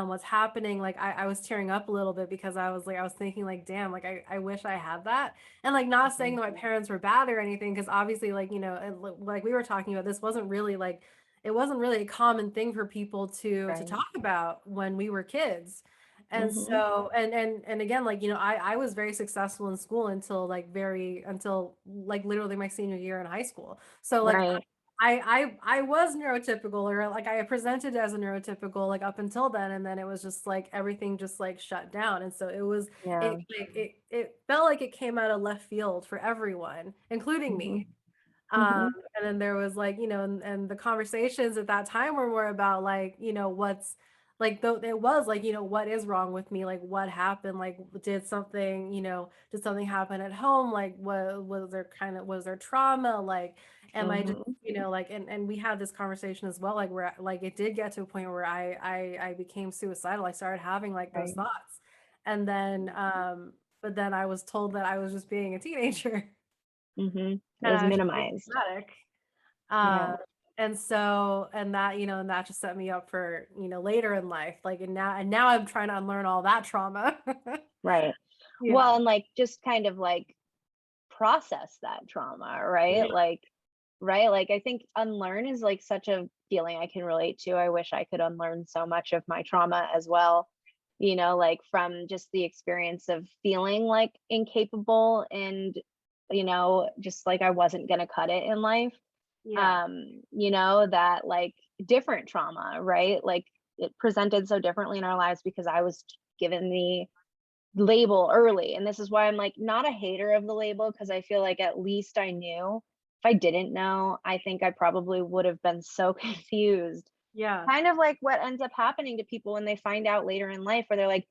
[SPEAKER 1] what's happening, like I was tearing up a little bit because I was thinking like, damn, like I wish I had that. And like not saying
[SPEAKER 2] Mhm.
[SPEAKER 1] that my parents were bad or anything, because obviously like, you know, like we were talking about, this wasn't really like, it wasn't really a common thing for people to
[SPEAKER 2] Right.
[SPEAKER 1] talk about when we were kids. And
[SPEAKER 2] Mhm.
[SPEAKER 1] so, and again, like, you know, I was very successful in school until until like literally my senior year in high school. So like
[SPEAKER 2] Right.
[SPEAKER 1] I was neurotypical, or like I presented as a neurotypical like up until then, and then it was just like everything just like shut down. And so
[SPEAKER 2] Yeah.
[SPEAKER 1] it felt like it came out of left field for everyone, including me.
[SPEAKER 2] Mhm. Mhm.
[SPEAKER 1] And then there was like, you know, and the conversations at that time were more about like, you know, what's like, though it was like, you know, what is wrong with me? Like, what happened? Like, did something, you know, did something happen at home? Like, what was there was there trauma? Like, am I just,
[SPEAKER 2] Mhm.
[SPEAKER 1] you know, like, and we had this conversation as well, like, where like it did get to a point where I became suicidal. I started having like those
[SPEAKER 2] Right.
[SPEAKER 1] thoughts. And then, but then I was told that I was just being a teenager.
[SPEAKER 2] Mhm. It
[SPEAKER 1] And
[SPEAKER 2] was
[SPEAKER 1] I was just being
[SPEAKER 2] minimized.
[SPEAKER 1] dramatic.
[SPEAKER 2] Yeah.
[SPEAKER 1] Um, and so, and that, you know, and that just set me up for, you know, later in life. Like, and now I'm trying to unlearn all that trauma.
[SPEAKER 2] Right.
[SPEAKER 1] Yeah.
[SPEAKER 2] Well, and like just kind of like process that trauma, right?
[SPEAKER 1] Yeah.
[SPEAKER 2] Like, right? Like I think unlearn is like such a feeling I can relate to. I wish I could unlearn so much of my trauma as well. You know, like from just the experience of feeling like incapable and, you know, just like I wasn't going to cut it in life.
[SPEAKER 1] Yeah.
[SPEAKER 2] You know, that like different trauma, right? Like it presented so differently in our lives because I was given the label early. And this is why I'm like not a hater of the label because I feel like at least I knew. If I didn't know, I think I probably would have been so confused.
[SPEAKER 1] Yeah.
[SPEAKER 2] Kind of like what ends up happening to people when they find out later in life where they're like,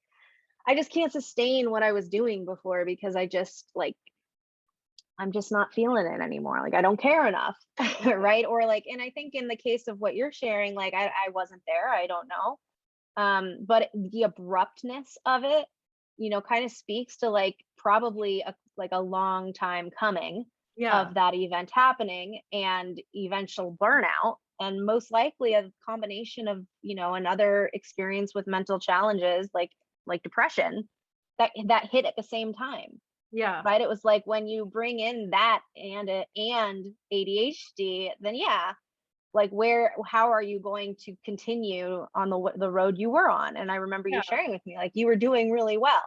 [SPEAKER 2] I just can't sustain what I was doing before because I just like I'm just not feeling it anymore. Like I don't care enough.
[SPEAKER 1] Right.
[SPEAKER 2] Right. Or like, and I think in the case of what you're sharing, like I wasn't there. I don't know. But the abruptness of it, you know, kind of speaks to like probably like a long time coming
[SPEAKER 1] Yeah.
[SPEAKER 2] of that event happening and eventual burnout and most likely a combination of, you know, another experience with mental challenges like depression that hit at the same time.
[SPEAKER 1] Yeah.
[SPEAKER 2] Right? It was like when you bring in that and ADHD, then yeah, like where how are you going to continue on the road you were on? And I remember you
[SPEAKER 1] Yeah.
[SPEAKER 2] sharing with me like you were doing really well.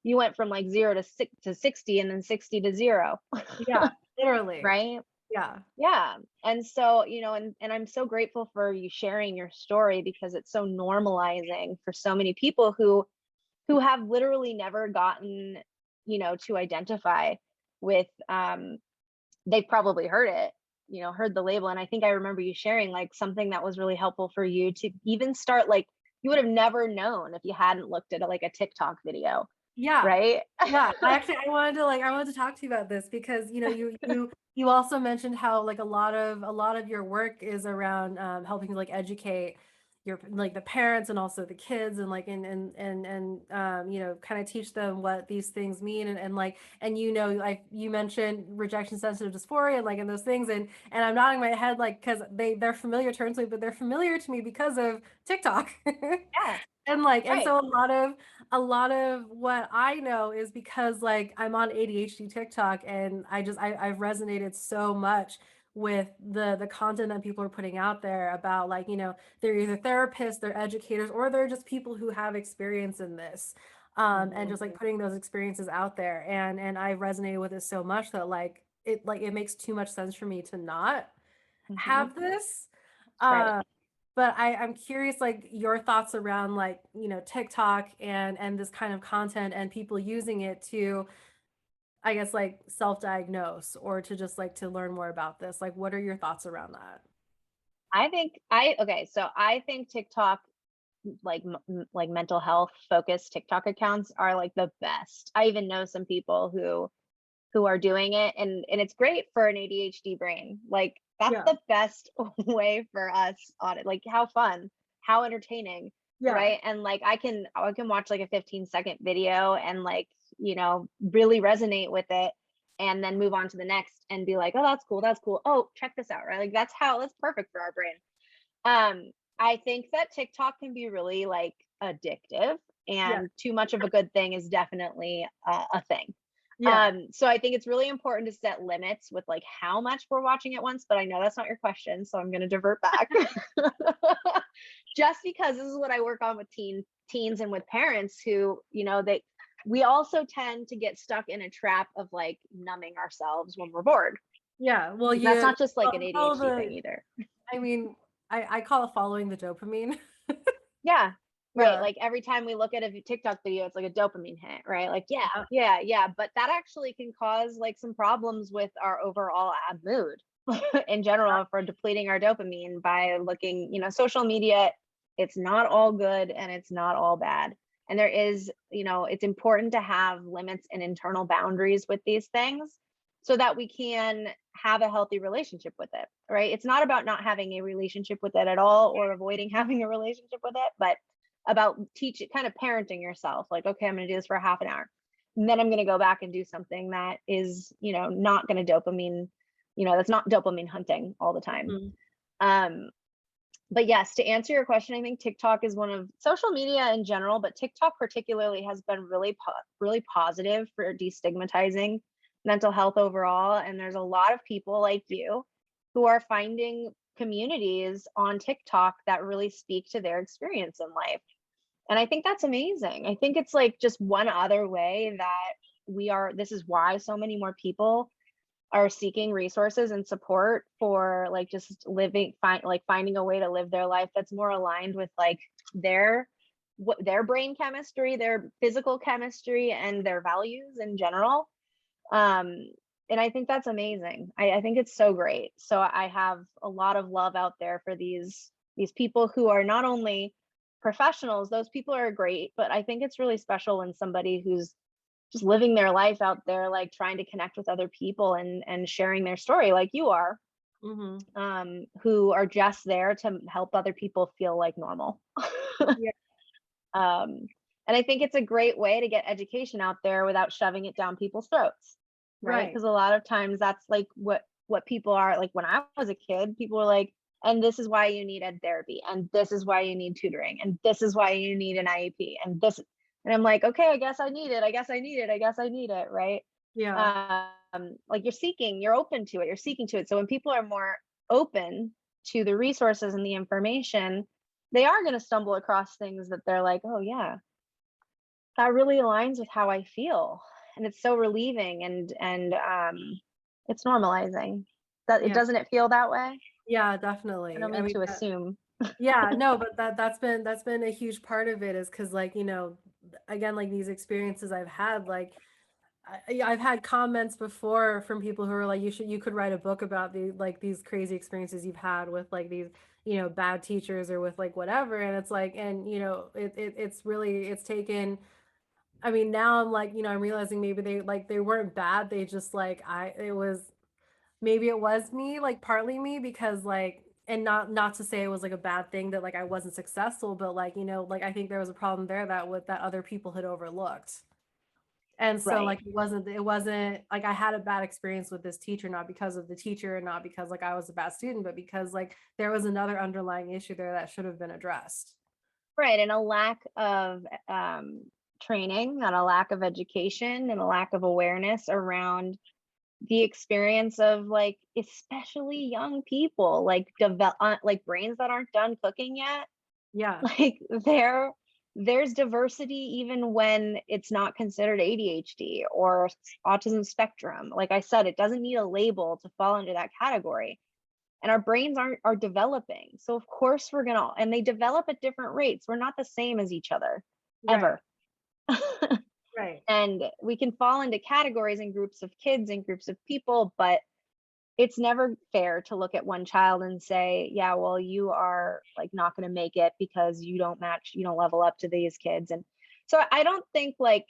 [SPEAKER 2] You went from like 0 to 6 to 60 and then 60 to 0,
[SPEAKER 1] Yeah. Literally.
[SPEAKER 2] right?
[SPEAKER 1] Yeah.
[SPEAKER 2] Yeah. And so, you know, and I'm so grateful for you sharing your story because it's so normalizing for so many people who have literally never gotten, you know, to identify with they've probably heard it, you know, heard the label. And I think I remember you sharing like something that was really helpful for you to even start like you would have never known if you hadn't looked at like a TikTok video,
[SPEAKER 1] Yeah.
[SPEAKER 2] right?
[SPEAKER 1] Yeah, I wanted to like I wanted to talk to you about this because you know you also mentioned how like a lot of your work is around helping to like educate your like the parents and also the kids and like and you know kind of teach them what these things mean and like and you know like you mentioned rejection sensitive dysphoria and like and those things and I'm nodding my head like because they're familiar terms to me, but they're familiar to me because of TikTok.
[SPEAKER 2] Yeah,
[SPEAKER 1] And like and
[SPEAKER 2] right.
[SPEAKER 1] so a lot of what I know is because like I'm on ADHD TikTok and I've resonated so much with the content that people are putting out there about like, you know, they're either therapists, they're educators, or they're just people who have experience in this. And
[SPEAKER 2] Hmm.
[SPEAKER 1] just like putting those experiences out there. And I resonated with it so much that like it makes too much sense for me to not
[SPEAKER 2] Hmm.
[SPEAKER 1] have this.
[SPEAKER 2] Right.
[SPEAKER 1] Um but I'm curious, like your thoughts around like, you know, TikTok and this kind of content and people using it to, I guess, like self-diagnose or to just like to learn more about this. Like, what are your thoughts around that?
[SPEAKER 2] I think I okay, so I think TikTok like like mental health focused TikTok accounts are like the best. I even know some people who are doing it and it's great for an ADHD brain. Like that's
[SPEAKER 1] Yeah.
[SPEAKER 2] the best way for us on it. Like how fun, how entertaining,
[SPEAKER 1] Yeah.
[SPEAKER 2] right? And like I can watch like a 15-second video and like, you know, really resonate with it. and then move on to the next and be like, oh, that's cool, that's cool, oh, check this out, right? Like that's perfect for our brain. I think that TikTok can be really like addictive,
[SPEAKER 1] Yeah.
[SPEAKER 2] and too much of a good thing is definitely a thing.
[SPEAKER 1] Yeah.
[SPEAKER 2] So I think it's really important to set limits with like how much we're watching at once, but I know that's not your question, so I'm going to divert back. Just because this is what I work on with teens and with parents who, we also tend to get stuck in a trap of like numbing ourselves when we're bored.
[SPEAKER 1] Yeah. Well,
[SPEAKER 2] That's not just like an
[SPEAKER 1] follow
[SPEAKER 2] ADHD thing
[SPEAKER 1] the,
[SPEAKER 2] either.
[SPEAKER 1] I mean, I call it following the dopamine.
[SPEAKER 2] Yeah. Right.
[SPEAKER 1] Yeah.
[SPEAKER 2] Like every time we look at a TikTok video, it's like a dopamine hit, right? Like, yeah,
[SPEAKER 1] Yeah.
[SPEAKER 2] yeah, yeah. But that actually can cause like some problems with our overall mood in general for depleting our dopamine by looking, social media. It's not all good and it's not all bad. And there is, it's important to have limits and internal boundaries with these things so that we can have a healthy relationship with it, right? It's not about not having a relationship with it at all or avoiding having a relationship with it, but about kind of parenting yourself. Like, okay, I'm going to do this for a half an hour. And then I'm going to go back and do something that is, not going to dopamine, that's not dopamine hunting all the time.
[SPEAKER 1] Mhm.
[SPEAKER 2] But yes, to answer your question, I think TikTok is one of social media in general, but TikTok particularly has been really positive for destigmatizing mental health overall. And there's a lot of people like you who are finding communities on TikTok that really speak to their experience in life. And I think that's amazing. I think it's like just one other way that this is why so many more people are seeking resources and support for like just finding a way to live their life that's more aligned with like their brain chemistry, their physical chemistry, and their values in general. And I think that's amazing. I think it's so great. So I have a lot of love out there for these people who are not only professionals, those people are great, but I think it's really special when somebody who's just living their life out there, like trying to connect with other people and sharing their story like you are, who are just there to help other people feel like normal.
[SPEAKER 1] Yeah.
[SPEAKER 2] And I think it's a great way to get education out there without shoving it down people's throats, right?
[SPEAKER 1] Right.
[SPEAKER 2] Because a lot of times that's like what people are like. When I was a kid, people were like, and this is why you need ed therapy, and this is why you need tutoring, and this is why you need an IEP, and this. And I'm like, okay, I guess I need it. I guess I need it. I guess I need it. Right.
[SPEAKER 1] Yeah.
[SPEAKER 2] Like you're open to it. You're seeking to it. So when people are more open to the resources and the information, they are going to stumble across things that they're like, oh yeah, that really aligns with how I feel. And it's so relieving and it's normalizing. That it
[SPEAKER 1] Yeah.
[SPEAKER 2] doesn't it feel that way?
[SPEAKER 1] Yeah,
[SPEAKER 2] I
[SPEAKER 1] definitely.
[SPEAKER 2] don't
[SPEAKER 1] I
[SPEAKER 2] mean
[SPEAKER 1] mean,
[SPEAKER 2] to assume.
[SPEAKER 1] yeah, no, but that's been a huge part of it is because like, again, like these experiences I've had, like I've had comments before from people who are like, you could write a book about these crazy experiences you've had with like these, bad teachers or with like whatever. And it's like, and it's really, it's taken, I mean, now I'm like, I'm realizing maybe they weren't bad. They just like, maybe it was me, like partly me because like, and not to say it was like a bad thing that like I wasn't successful, but like, like I think there was a problem there that other people had overlooked. And so
[SPEAKER 2] Right.
[SPEAKER 1] like it wasn't like I had a bad experience with this teacher, not because of the teacher and not because like I was a bad student, but because like there was another underlying issue there that should have been addressed.
[SPEAKER 2] Right. And a lack of training and a lack of education and a lack of awareness around the experience of like especially young people like like brains that aren't done cooking yet.
[SPEAKER 1] Yeah.
[SPEAKER 2] Like there's diversity even when it's not considered ADHD or autism spectrum. Like I said, it doesn't need a label to fall into that category. And our brains are developing. So of course and they develop at different rates. We're not the same as each other
[SPEAKER 1] Right.
[SPEAKER 2] ever.
[SPEAKER 1] Right.
[SPEAKER 2] And we can fall into categories and groups of kids and groups of people, but it's never fair to look at one child and say, yeah, well, you are like not going to make it because you don't level up to these kids. And so I don't think like,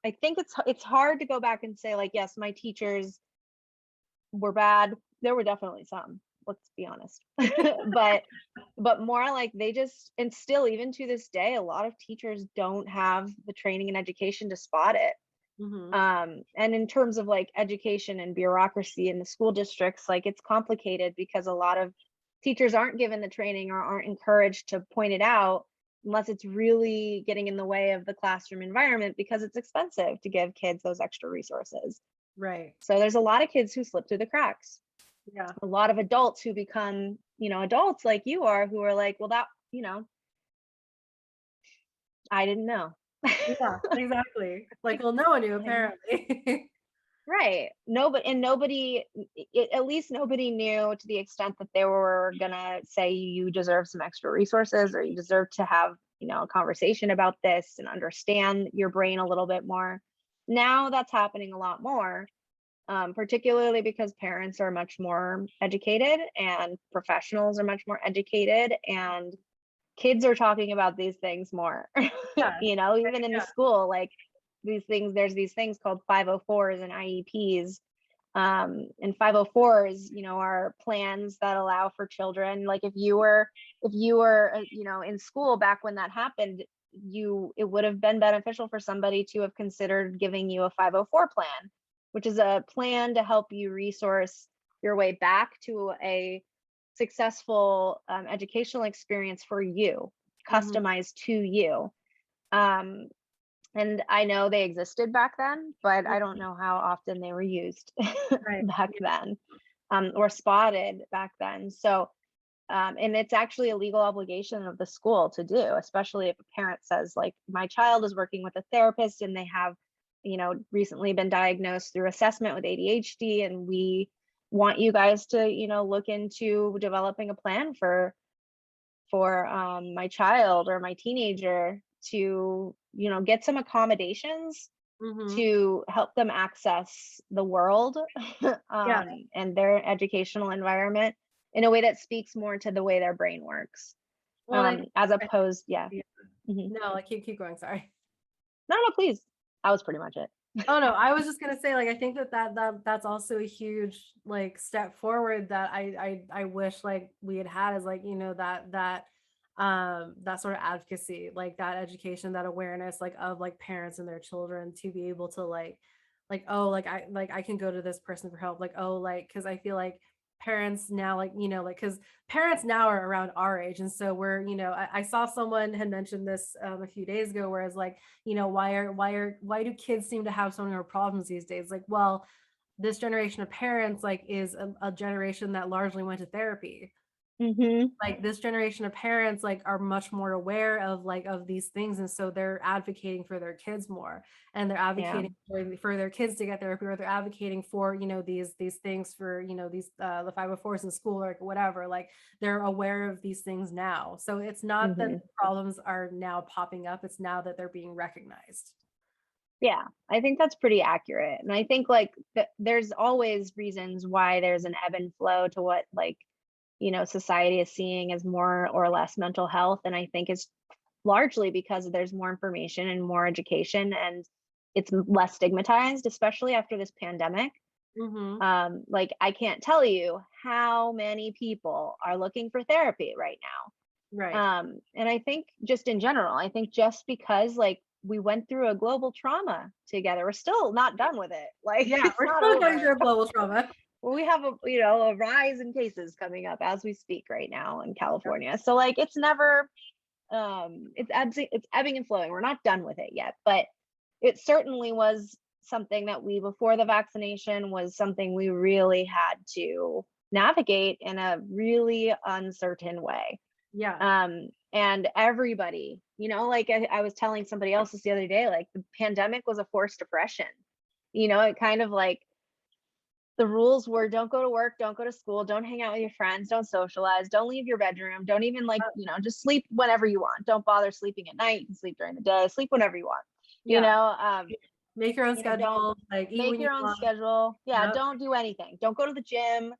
[SPEAKER 2] I think it's hard to go back and say like, yes, my teachers were bad. There were definitely some, let's be honest. but more like they just, and still even to this day, a lot of teachers don't have the training and education to spot it.
[SPEAKER 1] Mm-hmm.
[SPEAKER 2] And in terms of like education and bureaucracy in the school districts, like it's complicated because a lot of teachers aren't given the training or aren't encouraged to point it out unless it's really getting in the way of the classroom environment because it's expensive to give kids those extra resources.
[SPEAKER 1] Right.
[SPEAKER 2] So there's a lot of kids who slip through the cracks.
[SPEAKER 1] Yeah.
[SPEAKER 2] A lot of adults who become, adults like you are, who are like, well, that, I didn't know.
[SPEAKER 1] Yeah, exactly. Like, well, no one knew apparently.
[SPEAKER 2] Right. Nobody, at least nobody knew to the extent that they were gonna say you deserve some extra resources or you deserve to have, a conversation about this and understand your brain a little bit more. Now that's happening a lot more, particularly because parents are much more educated and professionals are much more educated and kids are talking about these things more.
[SPEAKER 1] Yeah.
[SPEAKER 2] Even in the
[SPEAKER 1] Yeah.
[SPEAKER 2] school, like there's these things called 504s and IEPs. And 504s, are plans that allow for children. Like if you were in school back when that happened, it would have been beneficial for somebody to have considered giving you a 504 plan, which is a plan to help you resource your way back to a successful educational experience for you,
[SPEAKER 1] Mhm.
[SPEAKER 2] customized to you. Um, and I know they existed back then, but I don't
[SPEAKER 1] Mhm.
[SPEAKER 2] know how often they were used
[SPEAKER 1] Right.
[SPEAKER 2] back then, or spotted back then. So, and it's actually a legal obligation of the school to do, especially if a parent says, like, my child is working with a therapist and they have, recently been diagnosed through assessment with ADHD, and we want you guys to, look into developing a plan for my child or my teenager to, get some accommodations
[SPEAKER 1] Mhm.
[SPEAKER 2] to help them access the world
[SPEAKER 1] Yeah.
[SPEAKER 2] and their educational environment in a way that speaks more to the way their brain works.
[SPEAKER 1] Well, and
[SPEAKER 2] As
[SPEAKER 1] I
[SPEAKER 2] opposed, yeah.
[SPEAKER 1] yeah.
[SPEAKER 2] Mhm.
[SPEAKER 1] No, like, keep going, sorry.
[SPEAKER 2] No, no, please. That was pretty much it.
[SPEAKER 1] Oh, no, I was just gonna say, like, I think that's also a huge, like, step forward that I wish, like, we had had is, like, that sort of advocacy, like, that education, that awareness, like, of, like, parents and their children to be able to, oh, I can go to this person for help, like, oh, like, because I feel like parents now, like, because parents now are around our age, and so I saw someone had mentioned this, a few days ago, whereas, like, why do kids seem to have so many more problems these days? Like, well, this generation of parents, like, is a generation that largely went to therapy.
[SPEAKER 2] Hmm.
[SPEAKER 1] Like, this generation of parents, like, are much more aware of, like, of these things, and so they're advocating for their kids more, and they're
[SPEAKER 2] Yeah.
[SPEAKER 1] advocating for their kids to get therapy, or they're advocating for, these things for, the 504s in school, or whatever. Like, they're aware of these things now. So it's not that
[SPEAKER 2] Hmm.
[SPEAKER 1] problems are now popping up, it's now that they're being recognized.
[SPEAKER 2] Yeah, I think that's pretty accurate. And I think like there's always reasons why there's an ebb and flow to what like, society is seeing as more or less mental health. And I think it's largely because there's more information and more education and it's less stigmatized, especially after this pandemic.
[SPEAKER 1] Mhm.
[SPEAKER 2] Like I can't tell you how many people are looking for therapy right now.
[SPEAKER 1] Right.
[SPEAKER 2] And I think just in general, I think just because like we went through a global trauma together, we're still not done with it. Like
[SPEAKER 1] Yeah,
[SPEAKER 2] it's
[SPEAKER 1] we're
[SPEAKER 2] not
[SPEAKER 1] still going
[SPEAKER 2] over.
[SPEAKER 1] through a global trauma.
[SPEAKER 2] We have a rise in cases coming up as we speak right now in California. So like it's never it's ebbing and flowing. We're not done with it yet, but it certainly was something that we before the vaccination was something we really had to navigate in a really uncertain way.
[SPEAKER 1] Yeah.
[SPEAKER 2] And everybody, like I was telling somebody else this the other day, like the pandemic was a forced depression. It kind of like the rules were don't go to work, don't go to school, don't hang out with your friends, don't socialize, don't leave your bedroom, don't even like, just sleep whenever you want. Don't bother sleeping at night. You can sleep during the day, sleep whenever you want. You
[SPEAKER 1] Yeah.
[SPEAKER 2] know, um,
[SPEAKER 1] Make your own
[SPEAKER 2] don't
[SPEAKER 1] schedule, like, eat
[SPEAKER 2] make
[SPEAKER 1] when you
[SPEAKER 2] your own
[SPEAKER 1] want.
[SPEAKER 2] schedule. Yeah,
[SPEAKER 1] Yep.
[SPEAKER 2] don't do anything. Don't go to the gym,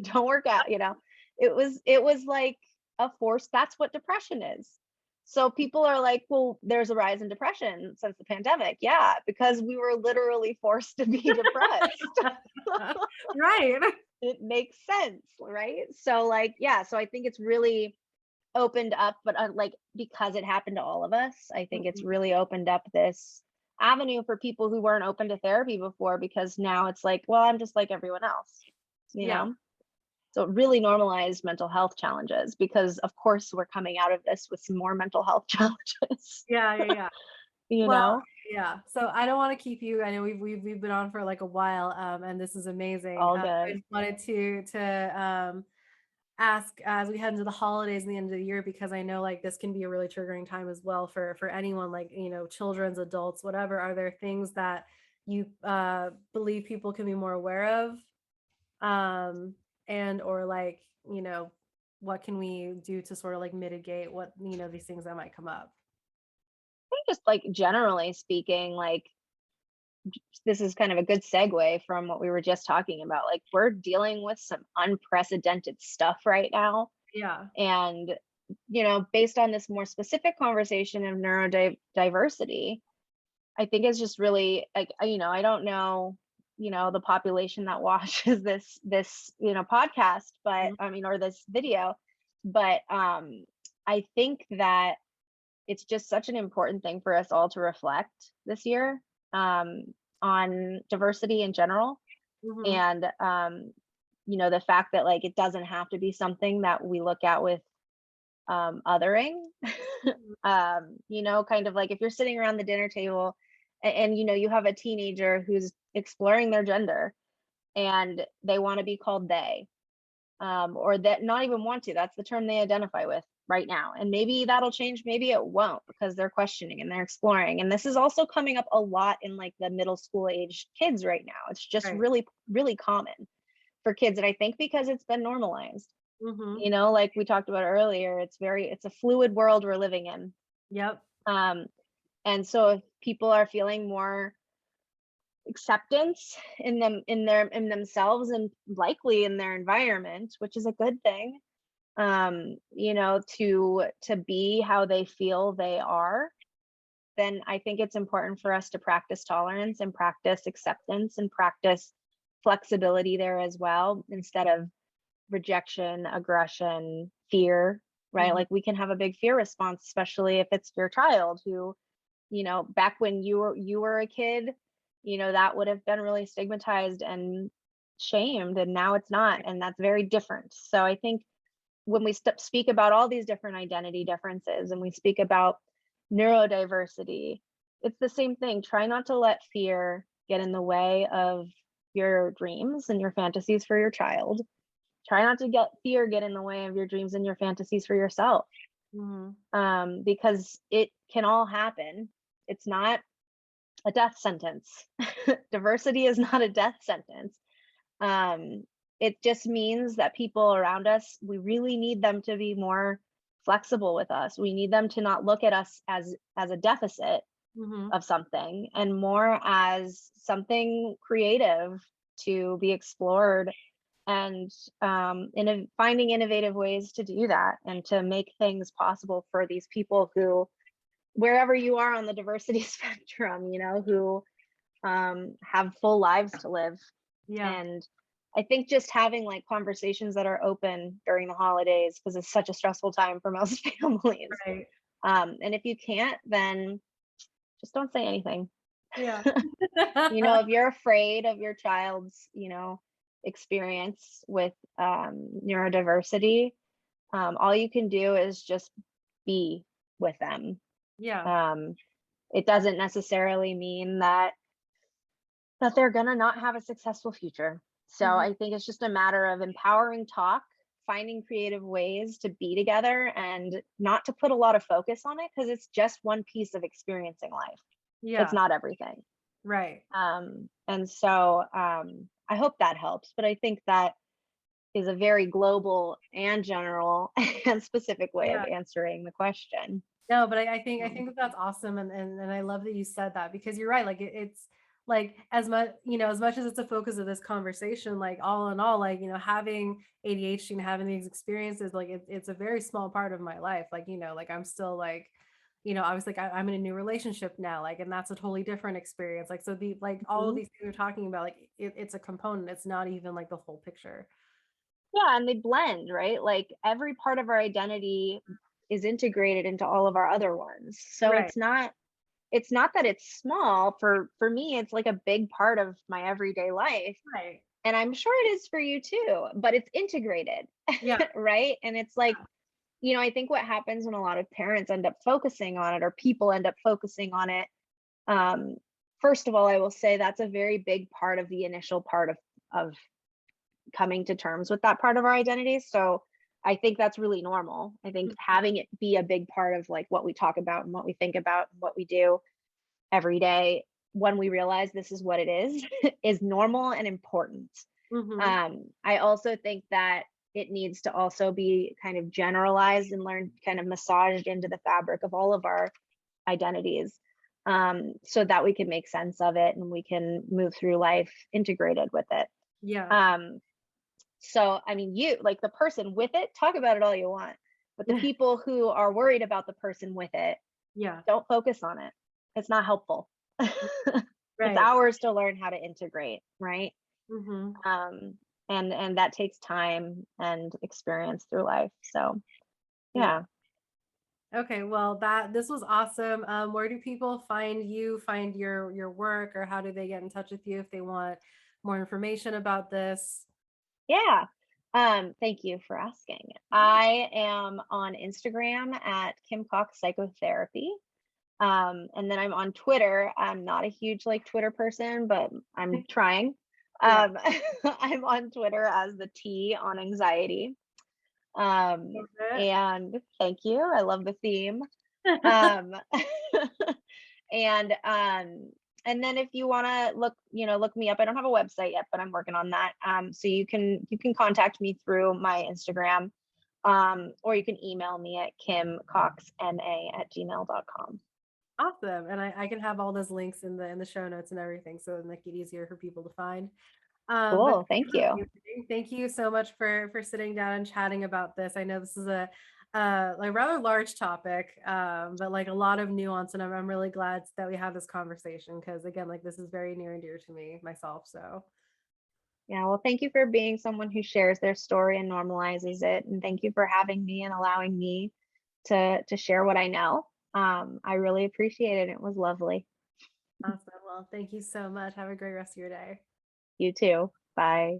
[SPEAKER 2] don't work out. It was like a force. That's what depression is. So people are like, well, there's a rise in depression since the pandemic. Yeah, because we were literally forced to be depressed.
[SPEAKER 1] Right.
[SPEAKER 2] It makes sense, right? So like, yeah, so I think it's really opened up, but like because it happened to all of us, I think it's
[SPEAKER 1] Mhm.
[SPEAKER 2] really opened up this avenue for people who weren't open to therapy before, because now it's like, well, I'm just like everyone else, you
[SPEAKER 1] Yeah.
[SPEAKER 2] know? So it really normalized mental health challenges, because of course we're coming out of this with some more mental health challenges,
[SPEAKER 1] Yeah, yeah, yeah.
[SPEAKER 2] you
[SPEAKER 1] Well,
[SPEAKER 2] know?
[SPEAKER 1] yeah. So I don't want to keep you. I know we've been on for like a while, and this is amazing.
[SPEAKER 2] All
[SPEAKER 1] I
[SPEAKER 2] good.
[SPEAKER 1] just wanted to ask as we head into the holidays and the end of the year, because I know like this can be a really triggering time as well for anyone, like, children's, adults, whatever. Are there things that you believe people can be more aware of, um and or like, what can we do to sort of like mitigate what, these things that might come up?
[SPEAKER 2] I think just like generally speaking, like this is kind of a good segue from what we were just talking about. Like we're dealing with some unprecedented stuff right now.
[SPEAKER 1] Yeah.
[SPEAKER 2] And, based on this more specific conversation of neurodiversity, I think it's just really like, I don't know, the population that watches this, podcast, but
[SPEAKER 1] Mhm.
[SPEAKER 2] I mean, or this video, but I think that it's just such an important thing for us all to reflect this year, um, on diversity in general.
[SPEAKER 1] Mhm.
[SPEAKER 2] And, the fact that like it doesn't have to be something that we look at with othering.
[SPEAKER 1] Mhm.
[SPEAKER 2] Kind of like if you're sitting around the dinner table and you have a teenager who's exploring their gender and they want to be called they, or that not even want to, that's the term they identify with right now. And maybe that'll change, maybe it won't, because they're questioning and they're exploring. And this is also coming up a lot in like the middle school age kids right now. It's just
[SPEAKER 1] Right.
[SPEAKER 2] really, really common for kids. And I think because it's been normalized,
[SPEAKER 1] Mhm.
[SPEAKER 2] like we talked about earlier, it's a fluid world we're living in.
[SPEAKER 1] Yep.
[SPEAKER 2] Um, and so if people are feeling more acceptance in themselves and likely in their environment, which is a good thing, to be how they feel they are, then I think it's important for us to practice tolerance and practice acceptance and practice flexibility there as well, instead of rejection, aggression, fear, right?
[SPEAKER 1] Mhm.
[SPEAKER 2] Like we can have a big fear response, especially if it's your child who, back when you were a kid, that would have been really stigmatized and shamed, and now it's not, and that's very different. So I think when we speak about all these different identity differences and we speak about neurodiversity, it's the same thing. Try not to let fear get in the way of your dreams and your fantasies for your child. Try not to get fear get in the way of your dreams and your fantasies for yourself,
[SPEAKER 1] Mhm.
[SPEAKER 2] because it can all happen. It's not a death sentence. Diversity is not a death sentence. um, it just means that people around us, we really need them to be more flexible with us. We need them to not look at us as a deficit
[SPEAKER 1] Mhm.
[SPEAKER 2] of something, and more as something creative to be explored, and finding innovative ways to do that and to make things possible for these people who, wherever you are on the diversity spectrum, who have full lives to live.
[SPEAKER 1] Yeah.
[SPEAKER 2] And I think just having like conversations that are open during the holidays, because it's such a stressful time for most families.
[SPEAKER 1] Right.
[SPEAKER 2] And if you can't, then just don't say anything.
[SPEAKER 1] Yeah.
[SPEAKER 2] If you're afraid of your child's, experience with neurodiversity, all you can do is just be with them.
[SPEAKER 1] Yeah.
[SPEAKER 2] Um, it doesn't necessarily mean that they're gonna not have a successful future. So
[SPEAKER 1] Mhm.
[SPEAKER 2] I think it's just a matter of empowering talk, finding creative ways to be together and not to put a lot of focus on it, because it's just one piece of experiencing life. It's
[SPEAKER 1] Yeah.
[SPEAKER 2] not everything.
[SPEAKER 1] Right.
[SPEAKER 2] And so I hope that helps. But I think that is a very global and general and specific way of
[SPEAKER 1] Yeah.
[SPEAKER 2] answering the question.
[SPEAKER 1] No, but I
[SPEAKER 2] Um,
[SPEAKER 1] think that that's awesome, and I love that you said that, because you're right. Like it's like as much, as much as it's a focus of this conversation, like all in all, like, having ADHD and having these experiences, like it's a very small part of my life. Like, like I'm still like, I was like I'm in a new relationship now, like, and that's a totally different experience. Like, so the like all of
[SPEAKER 2] mhm.
[SPEAKER 1] these things we're talking about, like it's a component. It's not even like the whole picture.
[SPEAKER 2] Yeah, and they blend, right? Like every part of our identity is integrated into all of our other ones. So
[SPEAKER 1] Right.
[SPEAKER 2] it's not it's not that it's small. For me, it's like a big part of my everyday life,
[SPEAKER 1] Right.
[SPEAKER 2] and I'm sure it is for you too, but it's integrated,
[SPEAKER 1] Yeah.
[SPEAKER 2] right? And it's like, I think what happens when a lot of parents end up focusing on it, or people end up focusing on it, um, first of all, I will say that's a very big part of the initial part of coming to terms with that part of our identity. So I think that's really normal. I think having it be a big part of like what we talk about and what we think about and what we do every day, when we realize this is what it is, is normal and important.
[SPEAKER 1] Mm-hmm.
[SPEAKER 2] I also think that it needs to also be kind of generalized and learned, kind of massaged into the fabric of all of our identities, so that we can make sense of it and we can move through life integrated with it.
[SPEAKER 1] Yeah.
[SPEAKER 2] Um, so, I mean, you, like the person with it, talk about it all you want, but the people who are worried about the person with it,
[SPEAKER 1] Yeah.
[SPEAKER 2] don't focus on it. It's not helpful. It's
[SPEAKER 1] Right.
[SPEAKER 2] ours to learn how to integrate, right?
[SPEAKER 1] Mm-hmm.
[SPEAKER 2] Um, and that takes time and experience through life. So,
[SPEAKER 1] Yeah.
[SPEAKER 2] yeah.
[SPEAKER 1] Okay, well, this was awesome. Where do people find you, find your work, or how do they get in touch with you if they want more information about this?
[SPEAKER 2] Yeah. Thank you for asking.
[SPEAKER 1] Yeah.
[SPEAKER 2] I am on Instagram at Kim Cox Psychotherapy. And then I'm on Twitter. I'm not a huge like Twitter person, but I'm trying.
[SPEAKER 1] Yeah.
[SPEAKER 2] Um, I'm on Twitter as the T on anxiety. Um,
[SPEAKER 1] Love
[SPEAKER 2] and thank you. I love the theme.
[SPEAKER 1] it.
[SPEAKER 2] Um, and and then if you want to look me up, I don't have a website yet, but I'm working on that. So you can contact me through my Instagram, or you can email me at kimcoxna@gmail.com.
[SPEAKER 1] Awesome. And I can have all those links in the show notes and everything so it'll make it easier for people to find. But
[SPEAKER 2] Cool,
[SPEAKER 1] this
[SPEAKER 2] thank
[SPEAKER 1] was
[SPEAKER 2] you.
[SPEAKER 1] amazing. Thank you so much for sitting down and chatting about this. I know this is a like rather large topic, but like a lot of nuance, and I'm really glad that we had this conversation because again, like this is very near and dear to me myself. So
[SPEAKER 2] Yeah, well, thank you for being someone who shares their story and normalizes it, and thank you for having me and allowing me to share what I know. I really appreciate it. It was lovely.
[SPEAKER 1] awesome. Well, thank you so much. Have a great rest of your day.
[SPEAKER 2] You too. Bye.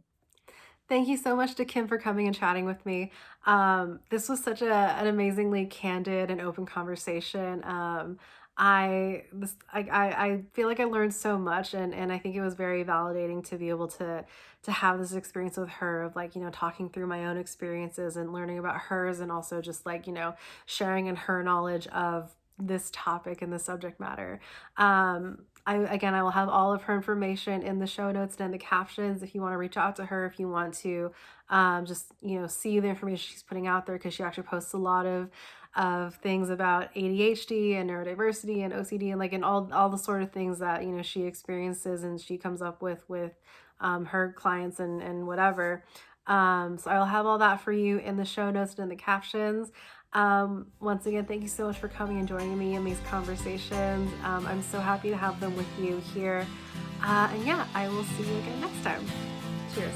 [SPEAKER 1] Thank you so much to Kim for coming and chatting with me. This was such an amazingly candid and open conversation. I feel like I learned so much, and I think it was very validating to be able to have this experience with her of like talking through my own experiences and learning about hers, and also just like sharing in her knowledge of this topic and the subject matter. I will have all of her information in the show notes and in the captions if you want to reach out to her, if you want to just, see the information she's putting out there, because she actually posts a lot of things about ADHD and neurodiversity and OCD and like and all the sort of things that, she experiences and she comes up with her clients and whatever. So I'll have all that for you in the show notes and in the captions. Once again, thank you so much for coming and joining me in these conversations. I'm so happy to have them with you here. And yeah, I will see you again next time. Cheers.